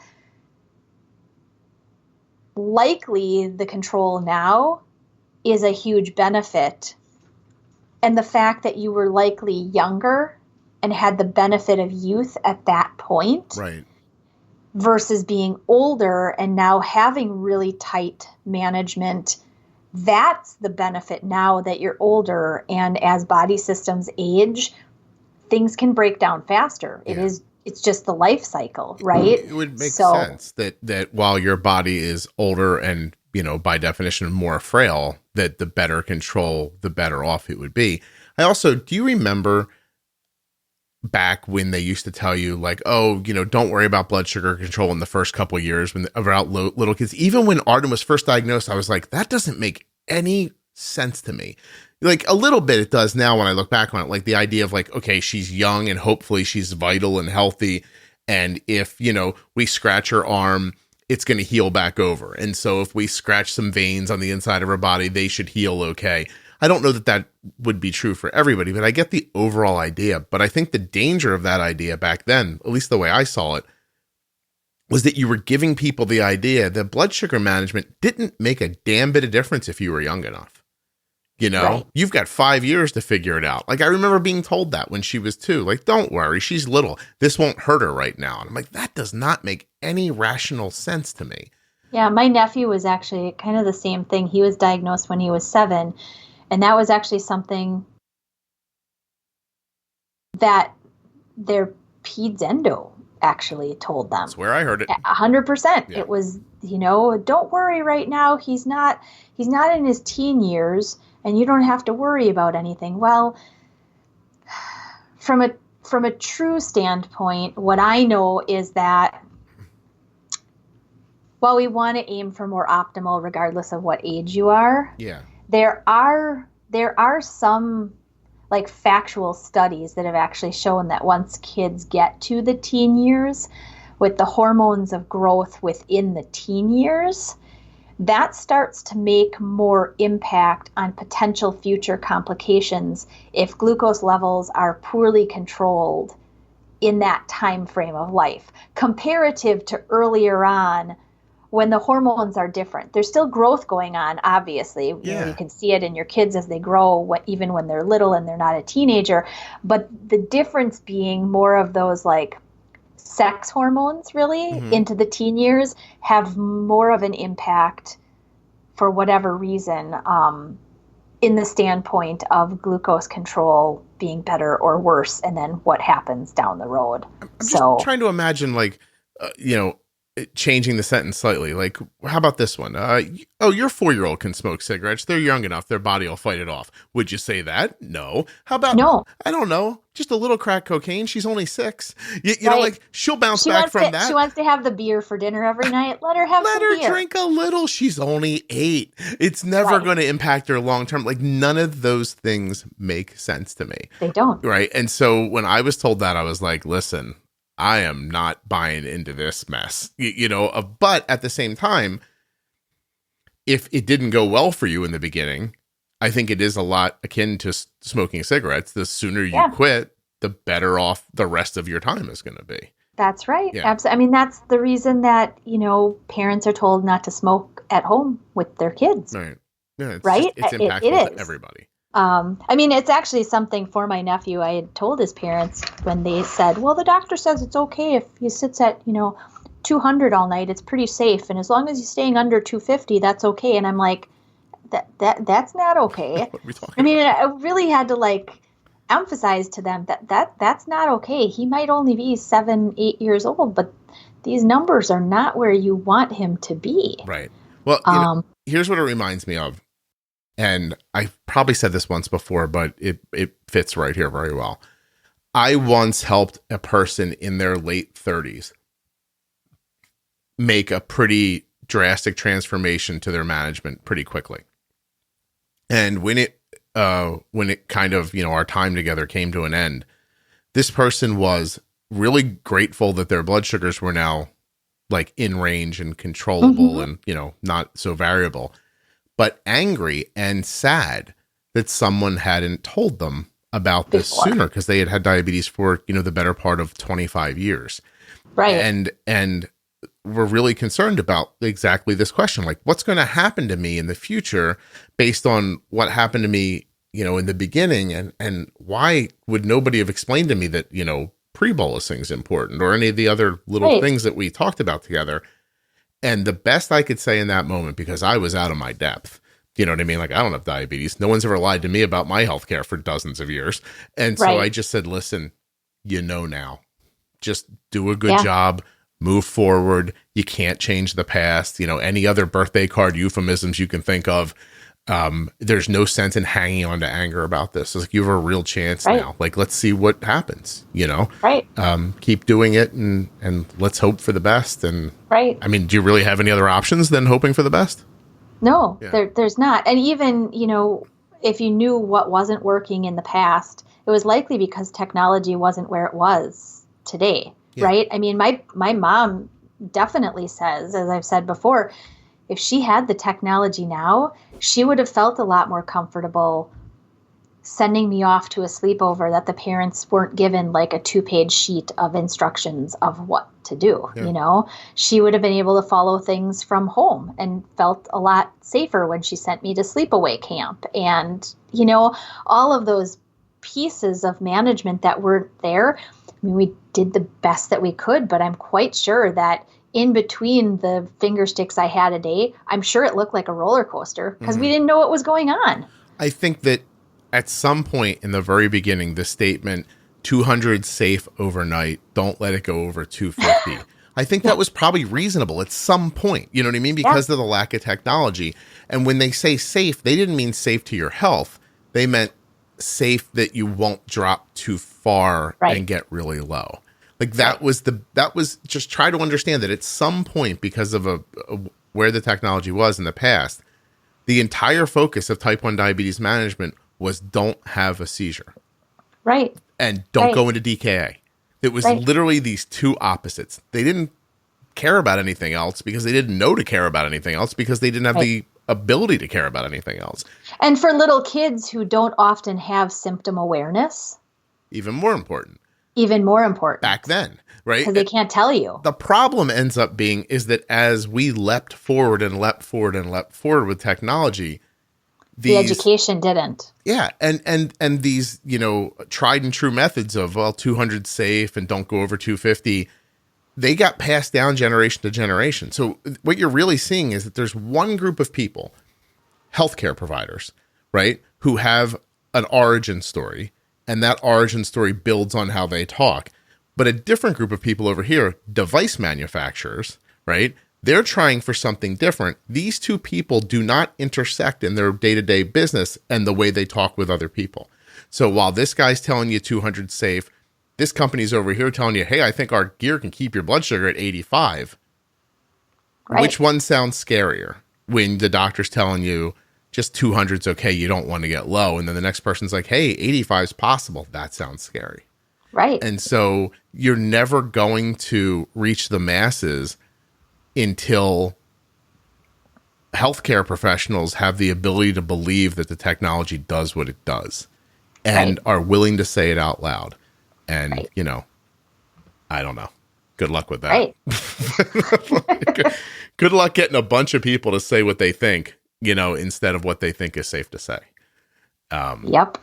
likely the control now is a huge benefit? And the fact that you were likely younger and had the benefit of youth at that point, right, versus being older and now having really tight management, that's the benefit now that you're older, and as body systems age, things can break down faster. Yeah. It's just the life cycle, right? It would make sense that while your body is older and, by definition more frail, that the better control, the better off it would be. Do you remember back when they used to tell you like, don't worry about blood sugar control in the first couple of years about little kids? Even when Arden was first diagnosed, I was like, that doesn't make any sense to me. Like a little bit it does now when I look back on it, like the idea of like, okay, she's young and hopefully she's vital and healthy. And if, we scratch her arm, it's going to heal back over. And so if we scratch some veins on the inside of her body, they should heal okay. I don't know that would be true for everybody, but I get the overall idea. But I think the danger of that idea back then, at least the way I saw it, was that you were giving people the idea that blood sugar management didn't make a damn bit of difference if you were young enough. Right. You've got 5 years to figure it out. Like I remember being told that when she was 2, like, don't worry, she's little. This won't hurt her right now. And I'm like, that does not make any rational sense to me. Yeah, my nephew was actually kind of the same thing. He was diagnosed when he was 7. And that was actually something that their peds endo actually told them. That's where I heard it. 100%. Yeah. It was, don't worry right now. He's not in his teen years and you don't have to worry about anything. Well, from a true standpoint, what I know is that while we want to aim for more optimal regardless of what age you are, yeah, there are some like factual studies that have actually shown that once kids get to the teen years with the hormones of growth within the teen years, that starts to make more impact on potential future complications if glucose levels are poorly controlled in that time frame of life, comparative to earlier on when the hormones are different. There's still growth going on, obviously. Yeah. You can see it in your kids as they grow, even when they're little and they're not a teenager. But the difference being more of those like sex hormones really into the teen years have more of an impact for whatever reason in the standpoint of glucose control being better or worse, and then what happens down the road. I'm just trying to imagine like, changing the sentence slightly. Like, how about this one? Your 4-year-old can smoke cigarettes. They're young enough. Their body will fight it off. Would you say that? No. How about, no. I don't know, just a little crack cocaine. She's only 6. You know, like she'll bounce back from that. She wants to have the beer for dinner every night. Let her have some beer. Let her drink a little. She's only 8. It's never going to impact her long term. Like none of those things make sense to me. They don't. Right. And so when I was told that, I was like, listen, I am not buying into this mess, but at the same time, if it didn't go well for you in the beginning, I think it is a lot akin to smoking cigarettes. The sooner you quit, the better off the rest of your time is going to be. That's right. Yeah. Absolutely. I mean, that's the reason that, parents are told not to smoke at home with their kids. Right. Yeah, right? It's impactful to everybody. I mean, it's actually something for my nephew. I had told his parents when they said, well, the doctor says it's okay if he sits at, 200 all night. It's pretty safe. And as long as he's staying under 250, that's okay. And I'm like, that's not okay. What are we talking about? I really had to emphasize to them that's not okay. He might only be 7-8 years old, but these numbers are not where you want him to be. Right. Well, here's what it reminds me of. And I've probably said this once before, but it fits right here very well. I once helped a person in their late 30s make a pretty drastic transformation to their management pretty quickly. And when it kind of, our time together came to an end, this person was really grateful that their blood sugars were now in range and controllable and, not so variable, but angry and sad that someone hadn't told them about this sooner, because they had diabetes for, the better part of 25 years. Right. And we're really concerned about exactly this question, what's going to happen to me in the future based on what happened to me, in the beginning, and why would nobody have explained to me that, pre-bolusing is important, or any of the other little things that we talked about together. And the best I could say in that moment, because I was out of my depth, you know what I mean? I don't have diabetes. No one's ever lied to me about my healthcare for dozens of years. And so I just said, listen, now, just do a good job, move forward. You can't change the past. Any other birthday card euphemisms you can think of. There's no sense in hanging on to anger about this. It's you have a real chance now. Let's see what happens, Right. Keep doing it and let's hope for the best. And do you really have any other options than hoping for the best? No, there's not. And even, if you knew what wasn't working in the past, it was likely because technology wasn't where it was today. Yeah. Right. I mean, my mom definitely says, as I've said before, if she had the technology now, she would have felt a lot more comfortable sending me off to a sleepover that the parents weren't given a 2-page sheet of instructions of what to do. Yeah. She would have been able to follow things from home and felt a lot safer when she sent me to sleepaway camp. And, all of those pieces of management that were there, we did the best that we could, but I'm quite sure that in between the finger sticks I had a day, I'm sure it looked like a roller coaster because we didn't know what was going on. I think that at some point in the very beginning, the statement 200 safe overnight, don't let it go over 250. I think that was probably reasonable at some point, you know what I mean? Because of the lack of technology. And when they say safe, they didn't mean safe to your health. They meant safe that you won't drop too far and get really low. That was just try to understand that at some point, because of where the technology was in the past, the entire focus of type 1 diabetes management was don't have a seizure. Right. And don't go into DKA. It was literally these two opposites. They didn't care about anything else because they didn't know to care about anything else because they didn't have the ability to care about anything else. And for little kids who don't often have symptom awareness, even more important. Back then, right? Because they can't tell you. The problem ends up being is that as we leapt forward with technology, the education didn't. Yeah, and these, tried and true methods of 200 safe and don't go over 250, they got passed down generation to generation. So what you're really seeing is that there's one group of people, healthcare providers, right, who have an origin story. And that origin story builds on how they talk. But a different group of people over here, device manufacturers, right? They're trying for something different. These two people do not intersect in their day-to-day business and the way they talk with other people. So while this guy's telling you 200 safe, this company's over here telling you, hey, I think our gear can keep your blood sugar at 85. Right. Which one sounds scarier when the doctor's telling you, just 200's okay, you don't want to get low. And then the next person's like, hey, 85 is possible. That sounds scary. Right. And so you're never going to reach the masses until healthcare professionals have the ability to believe that the technology does what it does and are willing to say it out loud. And, I don't know. Good luck with that. Right. Good luck getting a bunch of people to say what they think, instead of what they think is safe to say. Yep.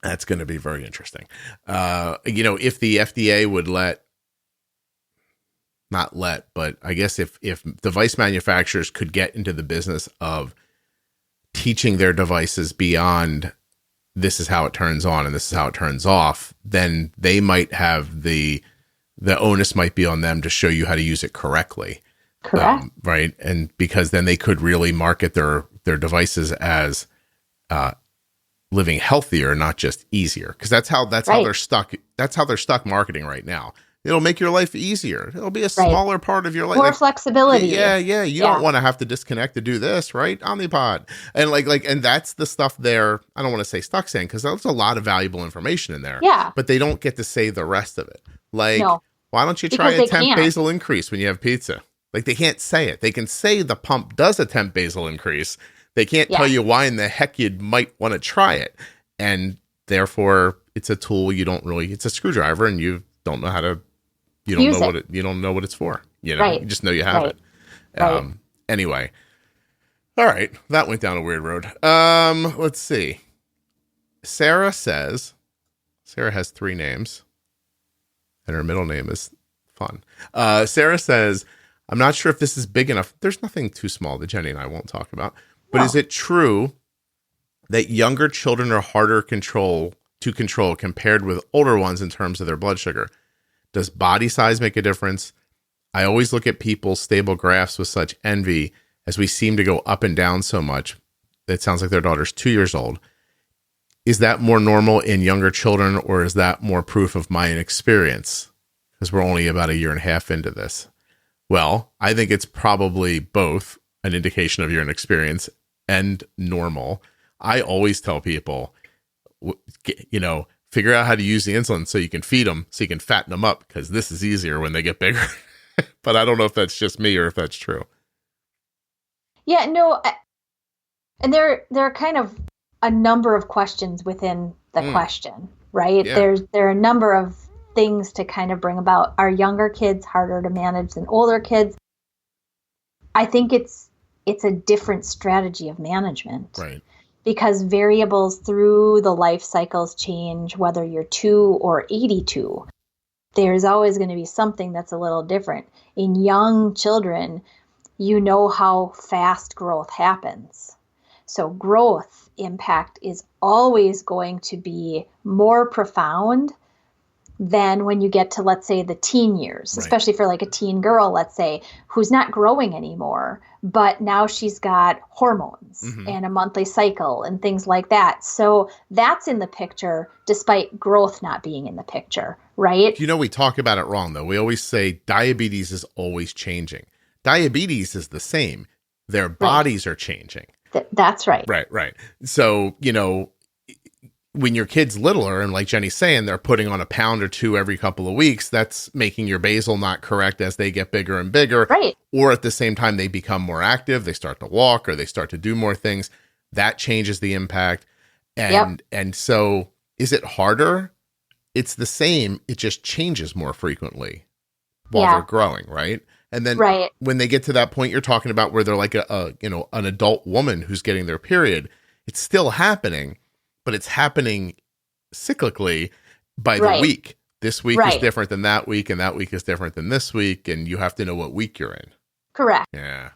That's going to be very interesting. If the FDA would but I guess if device manufacturers could get into the business of teaching their devices beyond this is how it turns on and this is how it turns off, then they might have the onus might be on them to show you how to use it correctly. Correct. Right. And because then they could really market their devices as living healthier, not just easier. Because that's how they're stuck. That's how they're stuck marketing right now. It'll make your life easier. It'll be a smaller part of your life. More flexibility. Yeah. You don't want to have to disconnect to do this, right? Omnipod. And and that's the stuff they're, I don't want to say stuck saying, because there's a lot of valuable information in there. Yeah. But they don't get to say the rest of it. No. Why don't you try a temp basal increase when you have pizza? They can't say it. They can say the pump does a temp basal increase. They can't tell you why in the heck you might want to try it. And therefore, it's a tool it's a screwdriver and you don't know how to, you don't know what it's for. You just know you have it. Anyway. All right. That went down a weird road. Let's see. Sarah has 3 names and her middle name is fun. Sarah says, I'm not sure if this is big enough. There's nothing too small that Jenny and I won't talk about. But is it true that younger children are harder to control compared with older ones in terms of their blood sugar? Does body size make a difference? I always look at people's stable graphs with such envy as we seem to go up and down so much. It sounds like their daughter's 2 years old. Is that more normal in younger children, or is that more proof of my inexperience? Because we're only about a year and a half into this. Well, I think it's probably both an indication of your inexperience and normal. I always tell people, figure out how to use the insulin so you can feed them, so you can fatten them up, because this is easier when they get bigger. But I don't know if that's just me or if that's true. Yeah, no. And there are kind of a number of questions within the question, right? Yeah. There are a number of things to kind of bring about. Are younger kids harder to manage than older kids? I think it's a different strategy of management. Right. Because variables through the life cycles change, whether you're 2 or 82. There's always going to be something that's a little different. In young children, you know how fast growth happens. So growth impact is always going to be more profound than when you get to, let's say, the teen years, especially for like a teen girl, let's say, who's not growing anymore, but now she's got hormones and a monthly cycle and things like that. So that's in the picture, despite growth not being in the picture, right? We talk about it wrong, though. We always say diabetes is always changing. Diabetes is the same. Their bodies are changing. That's right. Right. So, when your kid's littler, and like Jenny's saying, they're putting on a pound or 2 every couple of weeks, that's making your basal not correct as they get bigger and bigger. Right. Or at the same time, they become more active, they start to walk, or they start to do more things. That changes the impact. And so is it harder? It's the same. It just changes more frequently while they're growing, right? And then when they get to that point you're talking about where they're like an adult woman who's getting their period, it's still happening. But it's happening cyclically by the week. This week is different than that week, and that week is different than this week, and you have to know what week you're in. Correct. Yeah.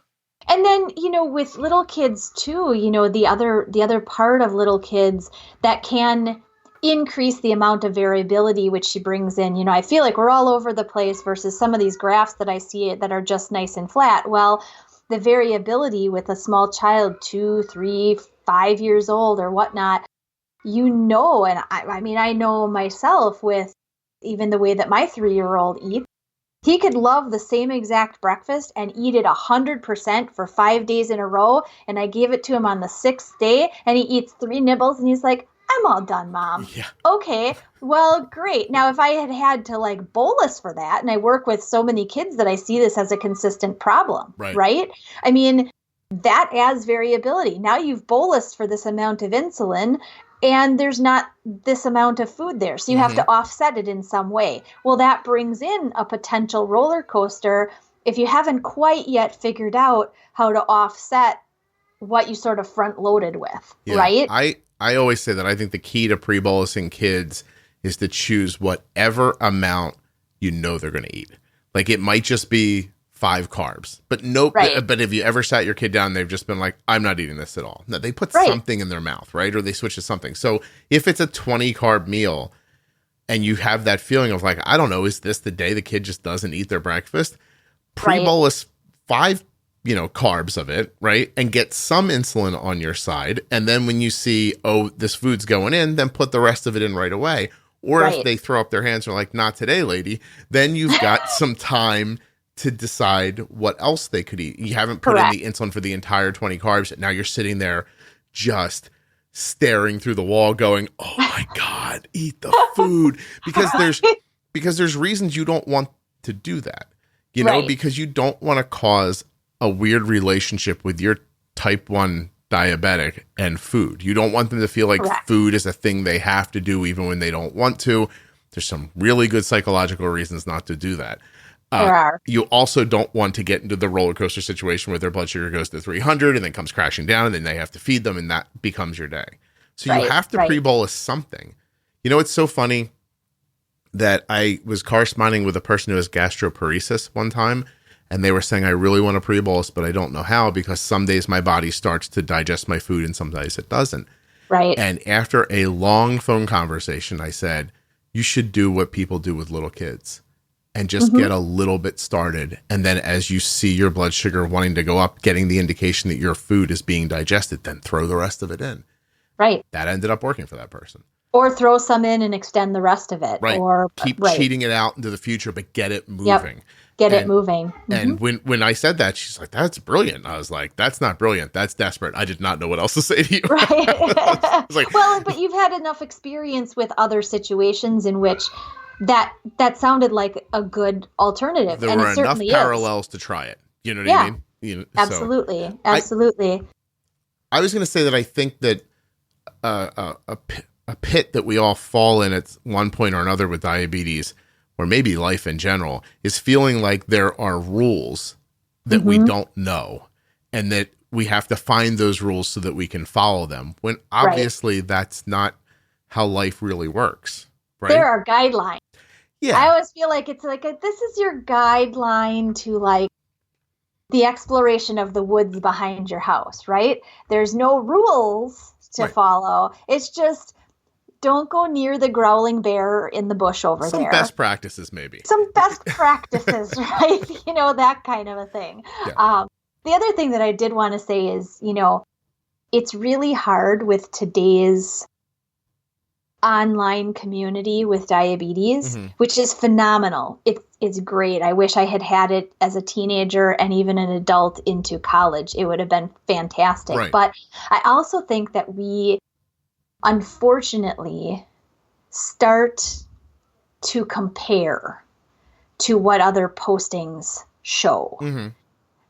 And then, with little kids too, the other part of little kids that can increase the amount of variability which she brings in. I feel like we're all over the place versus some of these graphs that I see that are just nice and flat. Well, the variability with a small child, 2, 3, 5 years old or whatnot, and I know myself with even the way that my 3-year-old eats, he could love the same exact breakfast and eat it 100% for 5 days in a row. And I gave it to him on the 6th day and he eats 3 nibbles and he's like, I'm all done, Mom. Yeah. Okay, well, great. Now, if I had to bolus for that, and I work with so many kids that I see this as a consistent problem, right? I mean, that adds variability. Now you've bolused for this amount of insulin and there's not this amount of food there. So you have to offset it in some way. Well, that brings in a potential roller coaster if you haven't quite yet figured out how to offset what you sort of front loaded with, right? I always say that I think the key to pre-bolusing kids is to choose whatever amount you know they're going to eat. Like it might just be 5 carbs, but but if you ever sat your kid down, they've just been like, I'm not eating this at all. No, they put something in their mouth, right? Or they switch to something. So if it's a 20 carb meal and you have that feeling of like, I don't know, is this the day the kid just doesn't eat their breakfast? Pre-bolus 5, carbs of it, right? And get some insulin on your side. And then when you see, oh, this food's going in, then put the rest of it in right away. Or if they throw up their hands and are like, not today, lady, then you've got some time to decide what else they could eat. You haven't put in the insulin for the entire 20 carbs. Now you're sitting there just staring through the wall going, oh my God, eat the food. Because there's reasons you don't want to do that, because you don't want to cause a weird relationship with your type 1 diabetic and food. You don't want them to feel like food is a thing they have to do even when they don't want to. There's some really good psychological reasons not to do that. There are. You also don't want to get into the roller coaster situation where their blood sugar goes to 300 and then comes crashing down and then they have to feed them and that becomes your day. So you have to pre-bolus something. It's so funny that I was corresponding with a person who has gastroparesis one time and they were saying, I really want to pre-bolus, but I don't know how because some days my body starts to digest my food and some days it doesn't. Right. And after a long phone conversation, I said, you should do what people do with little kids. And just get a little bit started. And then as you see your blood sugar wanting to go up, getting the indication that your food is being digested, then throw the rest of it in. Right. That ended up working for that person. Or throw some in and extend the rest of it. Right. Or keep cheating it out into the future, but get it moving. Yep. Get it moving. And when I said that, she's like, that's brilliant. I was like, that's not brilliant. That's desperate. I did not know what else to say to you. Right. I was like, well, but you've had enough experience with other situations in which that sounded like a good alternative. There and were it enough certainly parallels to try it. You know what I mean? Absolutely. Absolutely. I was going to say that I think that a pit that we all fall in at one point or another with diabetes, or maybe life in general, is feeling like there are rules that we don't know and that we have to find those rules so that we can follow them, when obviously that's not how life really works. Right? There are guidelines. Yeah. I always feel like it's like this is your guideline to like the exploration of the woods behind your house, right? There's no rules to follow. It's just don't go near the growling bear in the bush over there. Some best practices, maybe. Some best practices, right? That kind of a thing. Yeah. The other thing that I did want to say is, it's really hard with today's online community with diabetes, which is phenomenal. It's great. I wish I had it as a teenager and even an adult into college. It would have been fantastic. Right. But I also think that we, unfortunately, start to compare to what other postings show.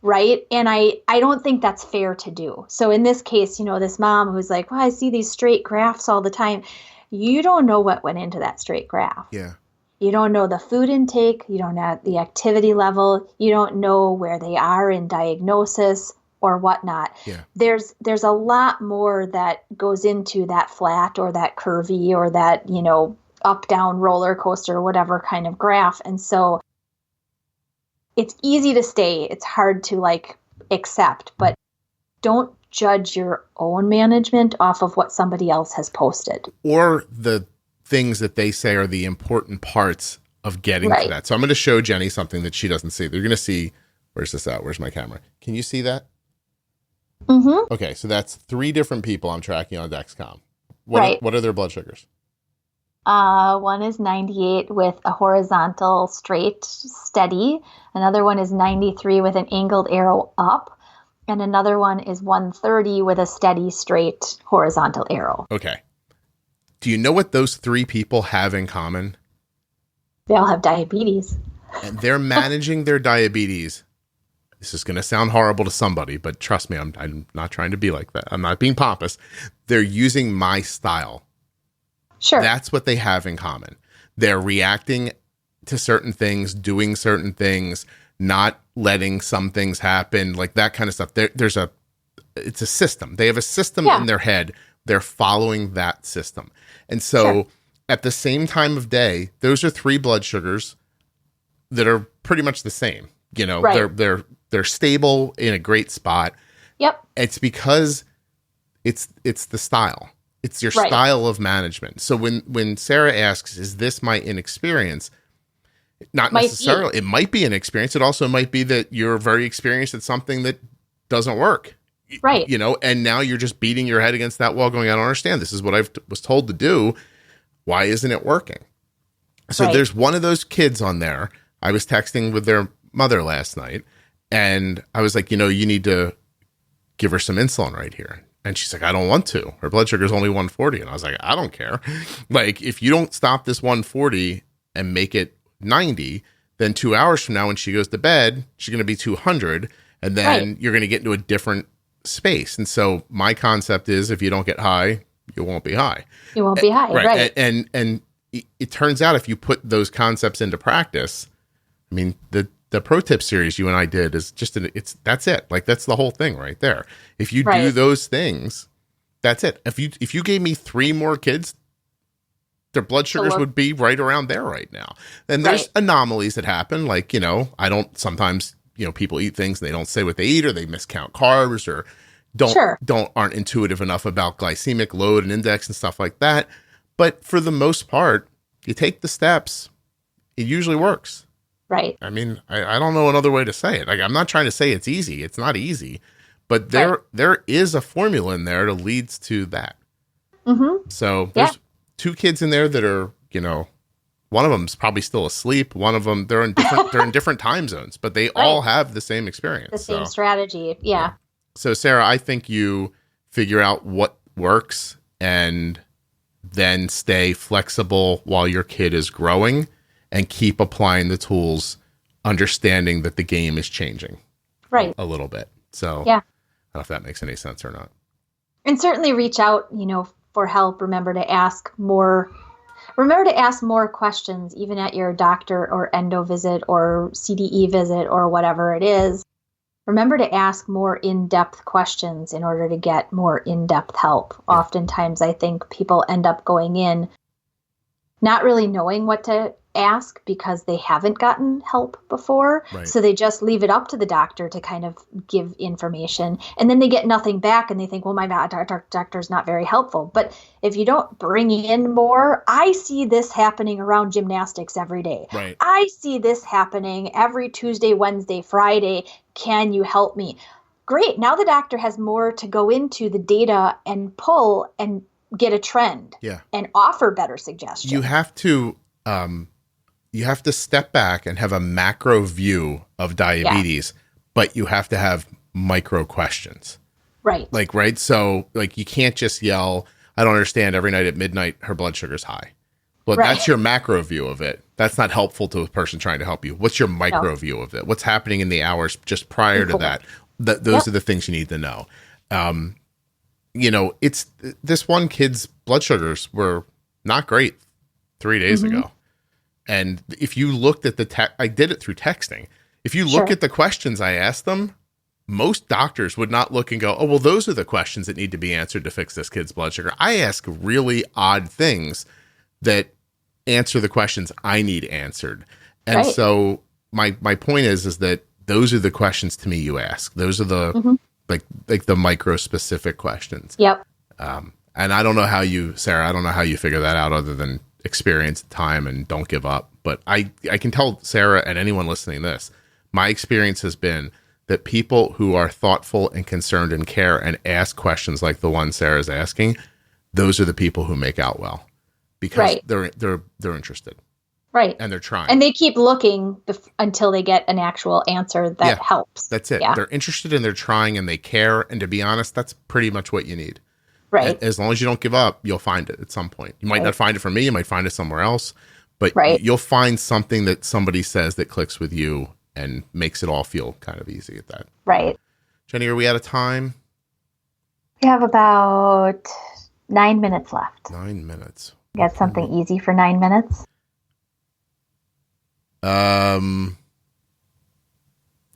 Right. And I don't think that's fair to do. So in this case, this mom who's like, well, I see these straight graphs all the time. You don't know what went into that straight graph. Yeah. You don't know the food intake. You don't know the activity level. You don't know where they are in diagnosis or whatnot. Yeah. There's a lot more that goes into that flat or that curvy or that, up, down roller coaster, or whatever kind of graph. And so it's easy to stay. It's hard to accept, but don't judge your own management off of what somebody else has posted. Or the things that they say are the important parts of getting to that. So I'm going to show Jenny something that she doesn't see. They're going to see, where's this out? Where's my camera? Can you see that? Okay, so that's 3 different people I'm tracking on Dexcom. What are their blood sugars? One is 98 with a horizontal straight steady. Another one is 93 with an angled arrow up. And another one is 130 with a steady, straight, horizontal arrow. Okay. Do you know what those 3 people have in common? They all have diabetes. And they're managing their diabetes this is going to sound horrible to somebody, but trust me, I'm not trying to be like that. I'm not being pompous. They're using my style. Sure. That's what they have in common. They're reacting to certain things, doing certain things, not letting some things happen, like that kind of stuff. It's a system. They have a system in their head. They're following that system. And so at the same time of day, those are 3 blood sugars that are pretty much the same. You know, they're stable in a great spot. Yep. It's because it's the style. It's your style of management. So when Sarah asks, is this my inexperience? Not necessarily. It might be an experience. It also might be that you're very experienced at something that doesn't work. Right. You know, and now you're just beating your head against that wall going, I don't understand. This is what I was told to do. Why isn't it working? So there's one of those kids on there. I was texting with their mother last night, and I was like, you know, you need to give her some insulin right here. And she's like, I don't want to. Her blood sugar is only 140. And I was like, I don't care. Like, if you don't stop this 140 and make it 90, then 2 hours from now when she goes to bed, she's going to be 200. And then you're going to get into a different space. And so my concept is, if you don't get high, you won't be high. You won't be high. Right. And it turns out if you put those concepts into practice, I mean, the pro tip series you and I did is just that's it. Like, that's the whole thing right there. If you do those things, that's it. If you gave me 3 more kids, their blood sugars would be right around there right now. And there's anomalies that happen. Like, you know, sometimes, you know, people eat things and they don't say what they eat, or they miscount carbs, or aren't intuitive enough about glycemic load and index and stuff like that. But for the most part, you take the steps, it usually works. Right. I mean, I don't know another way to say it. Like, I'm not trying to say it's easy. It's not easy, but there is a formula in there that leads to that. Mm-hmm. So there's 2 kids in there that are, you know, one of them's probably still asleep. One of them, they're in different time zones, but they all have the same experience. The same strategy. Yeah. So Sarah, I think you figure out what works and then stay flexible while your kid is growing, and keep applying the tools, understanding that the game is changing a little bit. So I don't know if that makes any sense or not. And certainly reach out, you know, for help. Remember to ask more questions, even at your doctor or endo visit or CDE visit or whatever it is. Remember to ask more in-depth questions in order to get more in-depth help. Yeah. Oftentimes, I think people end up going in not really knowing what to ask because they haven't gotten help before. Right. So they just leave it up to the doctor to kind of give information. And then they get nothing back and they think, well, my doctor's not very helpful. But if you don't bring in more, I see this happening around gymnastics every day. Right. I see this happening every Tuesday, Wednesday, Friday. Can you help me? Great. Now the doctor has more to go into the data and pull and get a trend and offer better suggestions. You have to step back and have a macro view of diabetes, but you have to have micro questions. Right. Right. So you can't just yell, I don't understand, every night at midnight, her blood sugar's high. Well, that's your macro view of it. That's not helpful to a person trying to help you. What's your micro view of it? What's happening in the hours just prior to that? Those are the things you need to know. You know, it's this one kid's blood sugars were not great 3 days ago. And if you looked at I did it through texting. If you look at the questions I asked them, most doctors would not look and go, oh, well, those are the questions that need to be answered to fix this kid's blood sugar. I ask really odd things that answer the questions I need answered. And so my point is that those are the questions to me you ask. Those are the like the micro specific questions. Yep. And I don't know how you, Sarah, I don't know how you figure that out other than experience, time, and don't give up. But I can tell Sarah and anyone listening to this, my experience has been that people who are thoughtful and concerned and care and ask questions like the one Sarah's asking, those are the people who make out well because they're interested. Right. And they're trying. And they keep looking until they get an actual answer that helps. That's it. Yeah. They're interested and they're trying and they care. And to be honest, that's pretty much what you need. Right. And as long as you don't give up, you'll find it at some point. You might not find it from me. You might find it somewhere else. But you'll find something that somebody says that clicks with you and makes it all feel kind of easy at that. Right. Jenny, are we out of time? We have about 9 minutes left. 9 minutes. Got something easy for 9 minutes?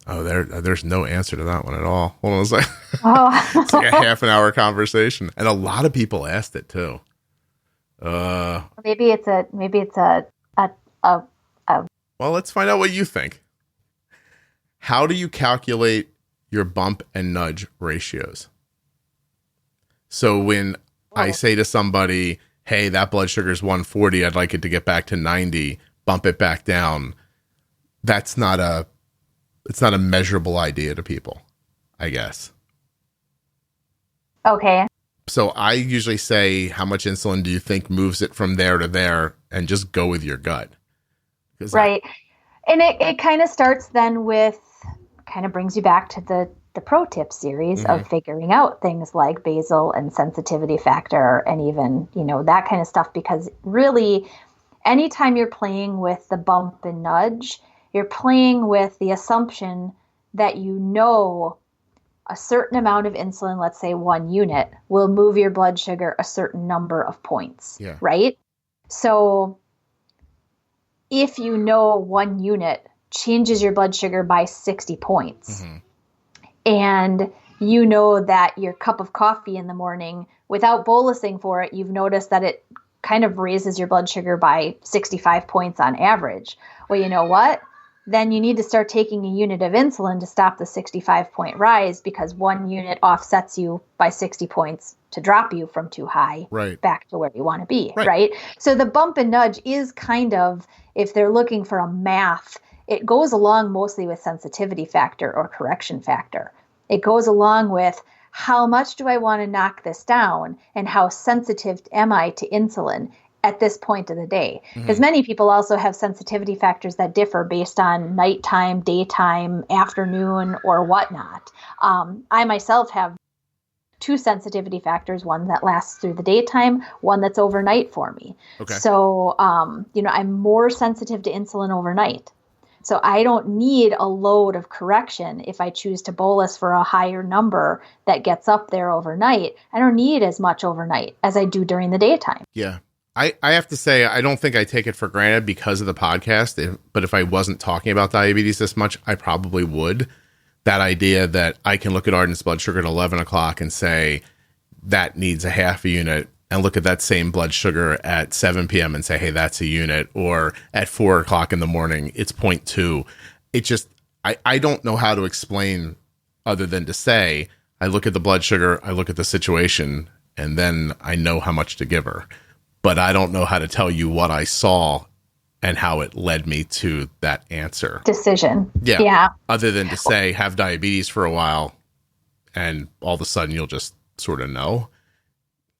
There's no answer to that one at all. Hold on a second. Oh. It's like a half an hour conversation. And a lot of people asked it too. Maybe it's a Well, let's find out what you think. How do you calculate your bump and nudge ratios? So when I say to somebody, hey, that blood sugar is 140, I'd like it to get back to 90, bump it back down. It's not a measurable idea to people, I guess. Okay. So I usually say, how much insulin do you think moves it from there to there, and just go with your gut. Right. And it kind of starts then with, kind of brings you back to the pro tip series of figuring out things like basal and sensitivity factor and even, that kind of stuff, because really anytime you're playing with the bump and nudge, you're playing with the assumption that a certain amount of insulin, let's say 1 unit, will move your blood sugar a certain number of points, right? So if 1 unit changes your blood sugar by 60 points, and that your cup of coffee in the morning, without bolusing for it, you've noticed that it kind of raises your blood sugar by 65 points on average. Well, you know what? Then you need to start taking a unit of insulin to stop the 65-point rise, because 1 unit offsets you by 60 points to drop you from too high back to where you want to be, right? So the bump and nudge is kind of, if they're looking for a math, it goes along mostly with sensitivity factor or correction factor. It goes along with how much do I want to knock this down and how sensitive am I to insulin at this point of the day. Because many people also have sensitivity factors that differ based on nighttime, daytime, afternoon, or whatnot. I myself have 2 sensitivity factors, one that lasts through the daytime, one that's overnight for me. Okay. So, I'm more sensitive to insulin overnight. So I don't need a load of correction if I choose to bolus for a higher number that gets up there overnight. I don't need as much overnight as I do during the daytime. Yeah. I have to say, I don't think I take it for granted because of the podcast, but if I wasn't talking about diabetes this much, I probably would. That idea that I can look at Arden's blood sugar at 11 o'clock and say that needs a half a unit, and look at that same blood sugar at 7 p.m. and say, hey, that's a unit, or at 4 o'clock in the morning, it's 0.2. It just, I don't know how to explain other than to say, I look at the blood sugar, I look at the situation, and then I know how much to give her. But I don't know how to tell you what I saw and how it led me to that answer. Decision. Yeah. Other than to say, have diabetes for a while, and all of a sudden you'll just sort of know.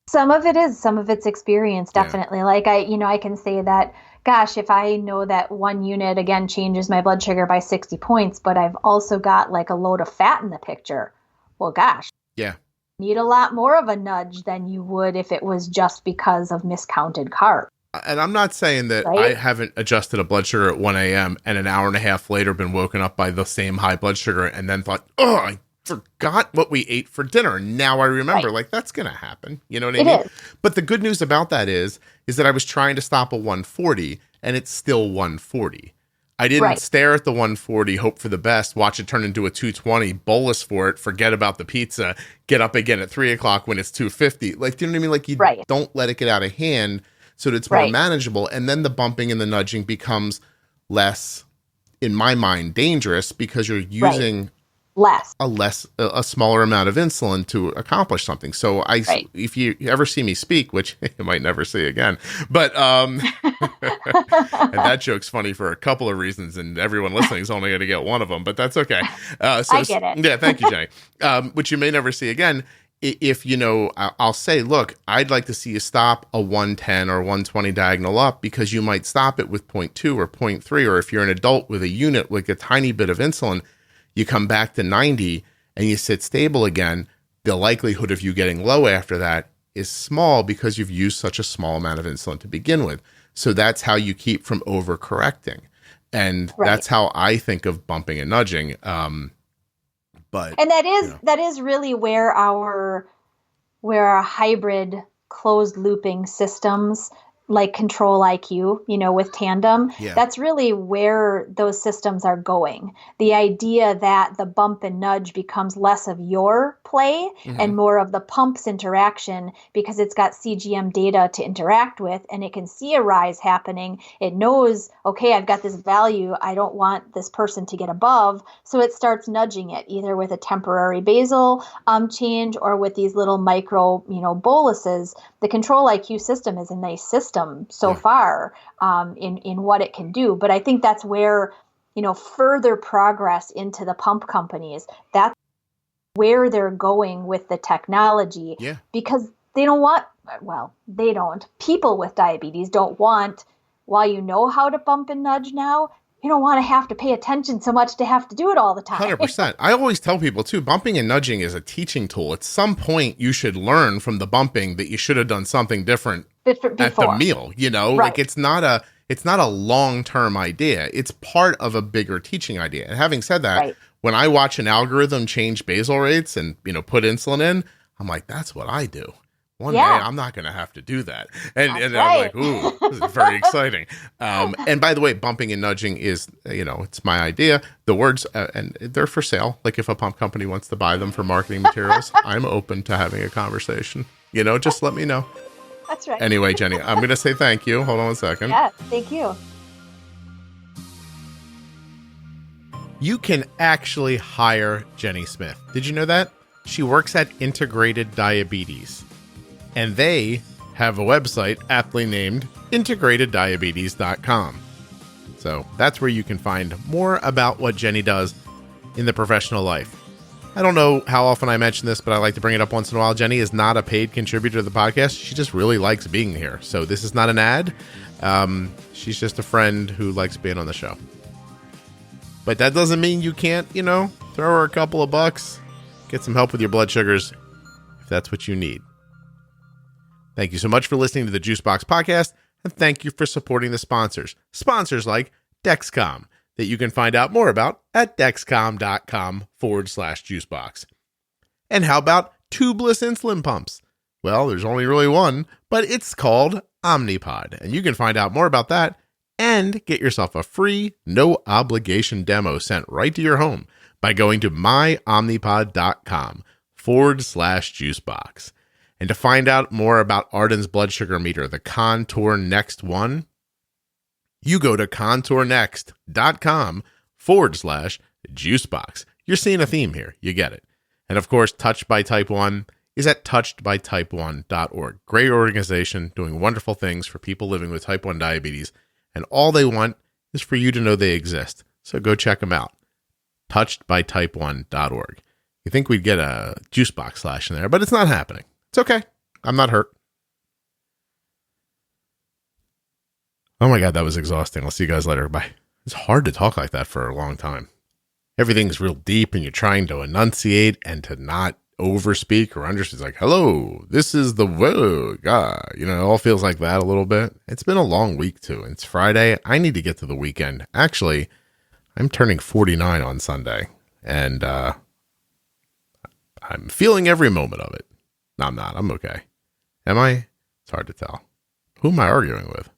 Some of it's experience, definitely. Yeah. Like I can say that, gosh, if I know that 1 unit again changes my blood sugar by 60 points, but I've also got like a load of fat in the picture. Well, gosh. Yeah. Need a lot more of a nudge than you would if it was just because of miscounted carbs. And I'm not saying that I haven't adjusted a blood sugar at 1 a.m. and an hour and a half later been woken up by the same high blood sugar and then thought, oh, I forgot what we ate for dinner. Now I remember. Like, that's going to happen. You know what I mean? It is. But the good news about that is that I was trying to stop a 140 and it's still 140. I didn't stare at the 140, hope for the best, watch it turn into a 220, bolus for it, forget about the pizza, get up again at 3 o'clock when it's 250. Like, do you know what I mean? Like, you don't let it get out of hand so that it's more manageable. And then the bumping and the nudging becomes less, in my mind, dangerous because you're using a smaller amount of insulin to accomplish something. So if you ever see me speak, which you might never see again, but and that joke's funny for a couple of reasons, and everyone listening is only going to get one of them, but that's okay. I get it. Yeah, thank you, Jenny. Which you may never see again. If I'll say, look, I'd like to see you stop a 110 or 120 diagonal up, because you might stop it with 0.2 or 0.3, or if you're an adult with a unit with a tiny bit of insulin, you come back to 90 and you sit stable again, the likelihood of you getting low after that is small because you've used such a small amount of insulin to begin with. So that's how you keep from overcorrecting. And Right. that's how I think of bumping and nudging. But And that is really where our hybrid closed looping systems like Control IQ, with Tandem, that's really where those systems are going. The idea that the bump and nudge becomes less of your play and more of the pump's interaction, because it's got CGM data to interact with, and it can see a rise happening. It knows, okay, I've got this value. I don't want this person to get above. So it starts nudging it either with a temporary basal change or with these little micro, boluses. The Control IQ system is a nice system so far in what it can do. But I think that's where, further progress into the pump companies, that's where they're going with the technology. Yeah. Because people with diabetes don't want, while you know how to bump and nudge now, you don't want to have to pay attention so much to have to do it all the time. 100%. I always tell people too, bumping and nudging is a teaching tool. At some point you should learn from the bumping that you should have done something different Before. at the meal, Right. Like it's not a long-term idea. It's part of a bigger teaching idea. And having said that, when I watch an algorithm change basal rates and, put insulin in, I'm like, that's what I do. One day I'm not going to have to do that. And I'm like, ooh, this is very exciting. And by the way, bumping and nudging is, it's my idea. The words, and they're for sale. Like if a pump company wants to buy them for marketing materials, I'm open to having a conversation. Just let me know. That's right. Anyway, Jenny, I'm going to say thank you. Hold on a second. Yeah, thank you. You can actually hire Jenny Smith. Did you know that? She works at Integrated Diabetes. And they have a website aptly named integrateddiabetes.com. So that's where you can find more about what Jenny does in the professional life. I don't know how often I mention this, but I like to bring it up once in a while. Jenny is not a paid contributor to the podcast. She just really likes being here. So this is not an ad. She's just a friend who likes being on the show. But that doesn't mean you can't, throw her a couple of bucks, get some help with your blood sugars if that's what you need. Thank you so much for listening to the Juicebox Podcast, and thank you for supporting the sponsors. Sponsors like Dexcom, that you can find out more about at dexcom.com/juicebox. And how about tubeless insulin pumps? Well, there's only really one, but it's called Omnipod, and you can find out more about that and get yourself a free, no-obligation demo sent right to your home by going to myomnipod.com/juicebox. And to find out more about Arden's blood sugar meter, the Contour Next one, you go to contournext.com/juicebox. You're seeing a theme here. You get it. And of course, Touched by Type 1 is at touchedbytype1.org. Great organization doing wonderful things for people living with type 1 diabetes. And all they want is for you to know they exist. So go check them out. Touchedbytype1.org. You think we'd get a Juicebox slash in there, but it's not happening. It's okay. I'm not hurt. Oh my God, that was exhausting. I'll see you guys later. Bye. It's hard to talk like that for a long time. Everything's real deep and you're trying to enunciate and to not overspeak or underspeak. It's like, hello, this is the whoa, God. It all feels like that a little bit. It's been a long week too. It's Friday. I need to get to the weekend. Actually, I'm turning 49 on Sunday and I'm feeling every moment of it. No, I'm not. I'm okay. Am I? It's hard to tell. Who am I arguing with?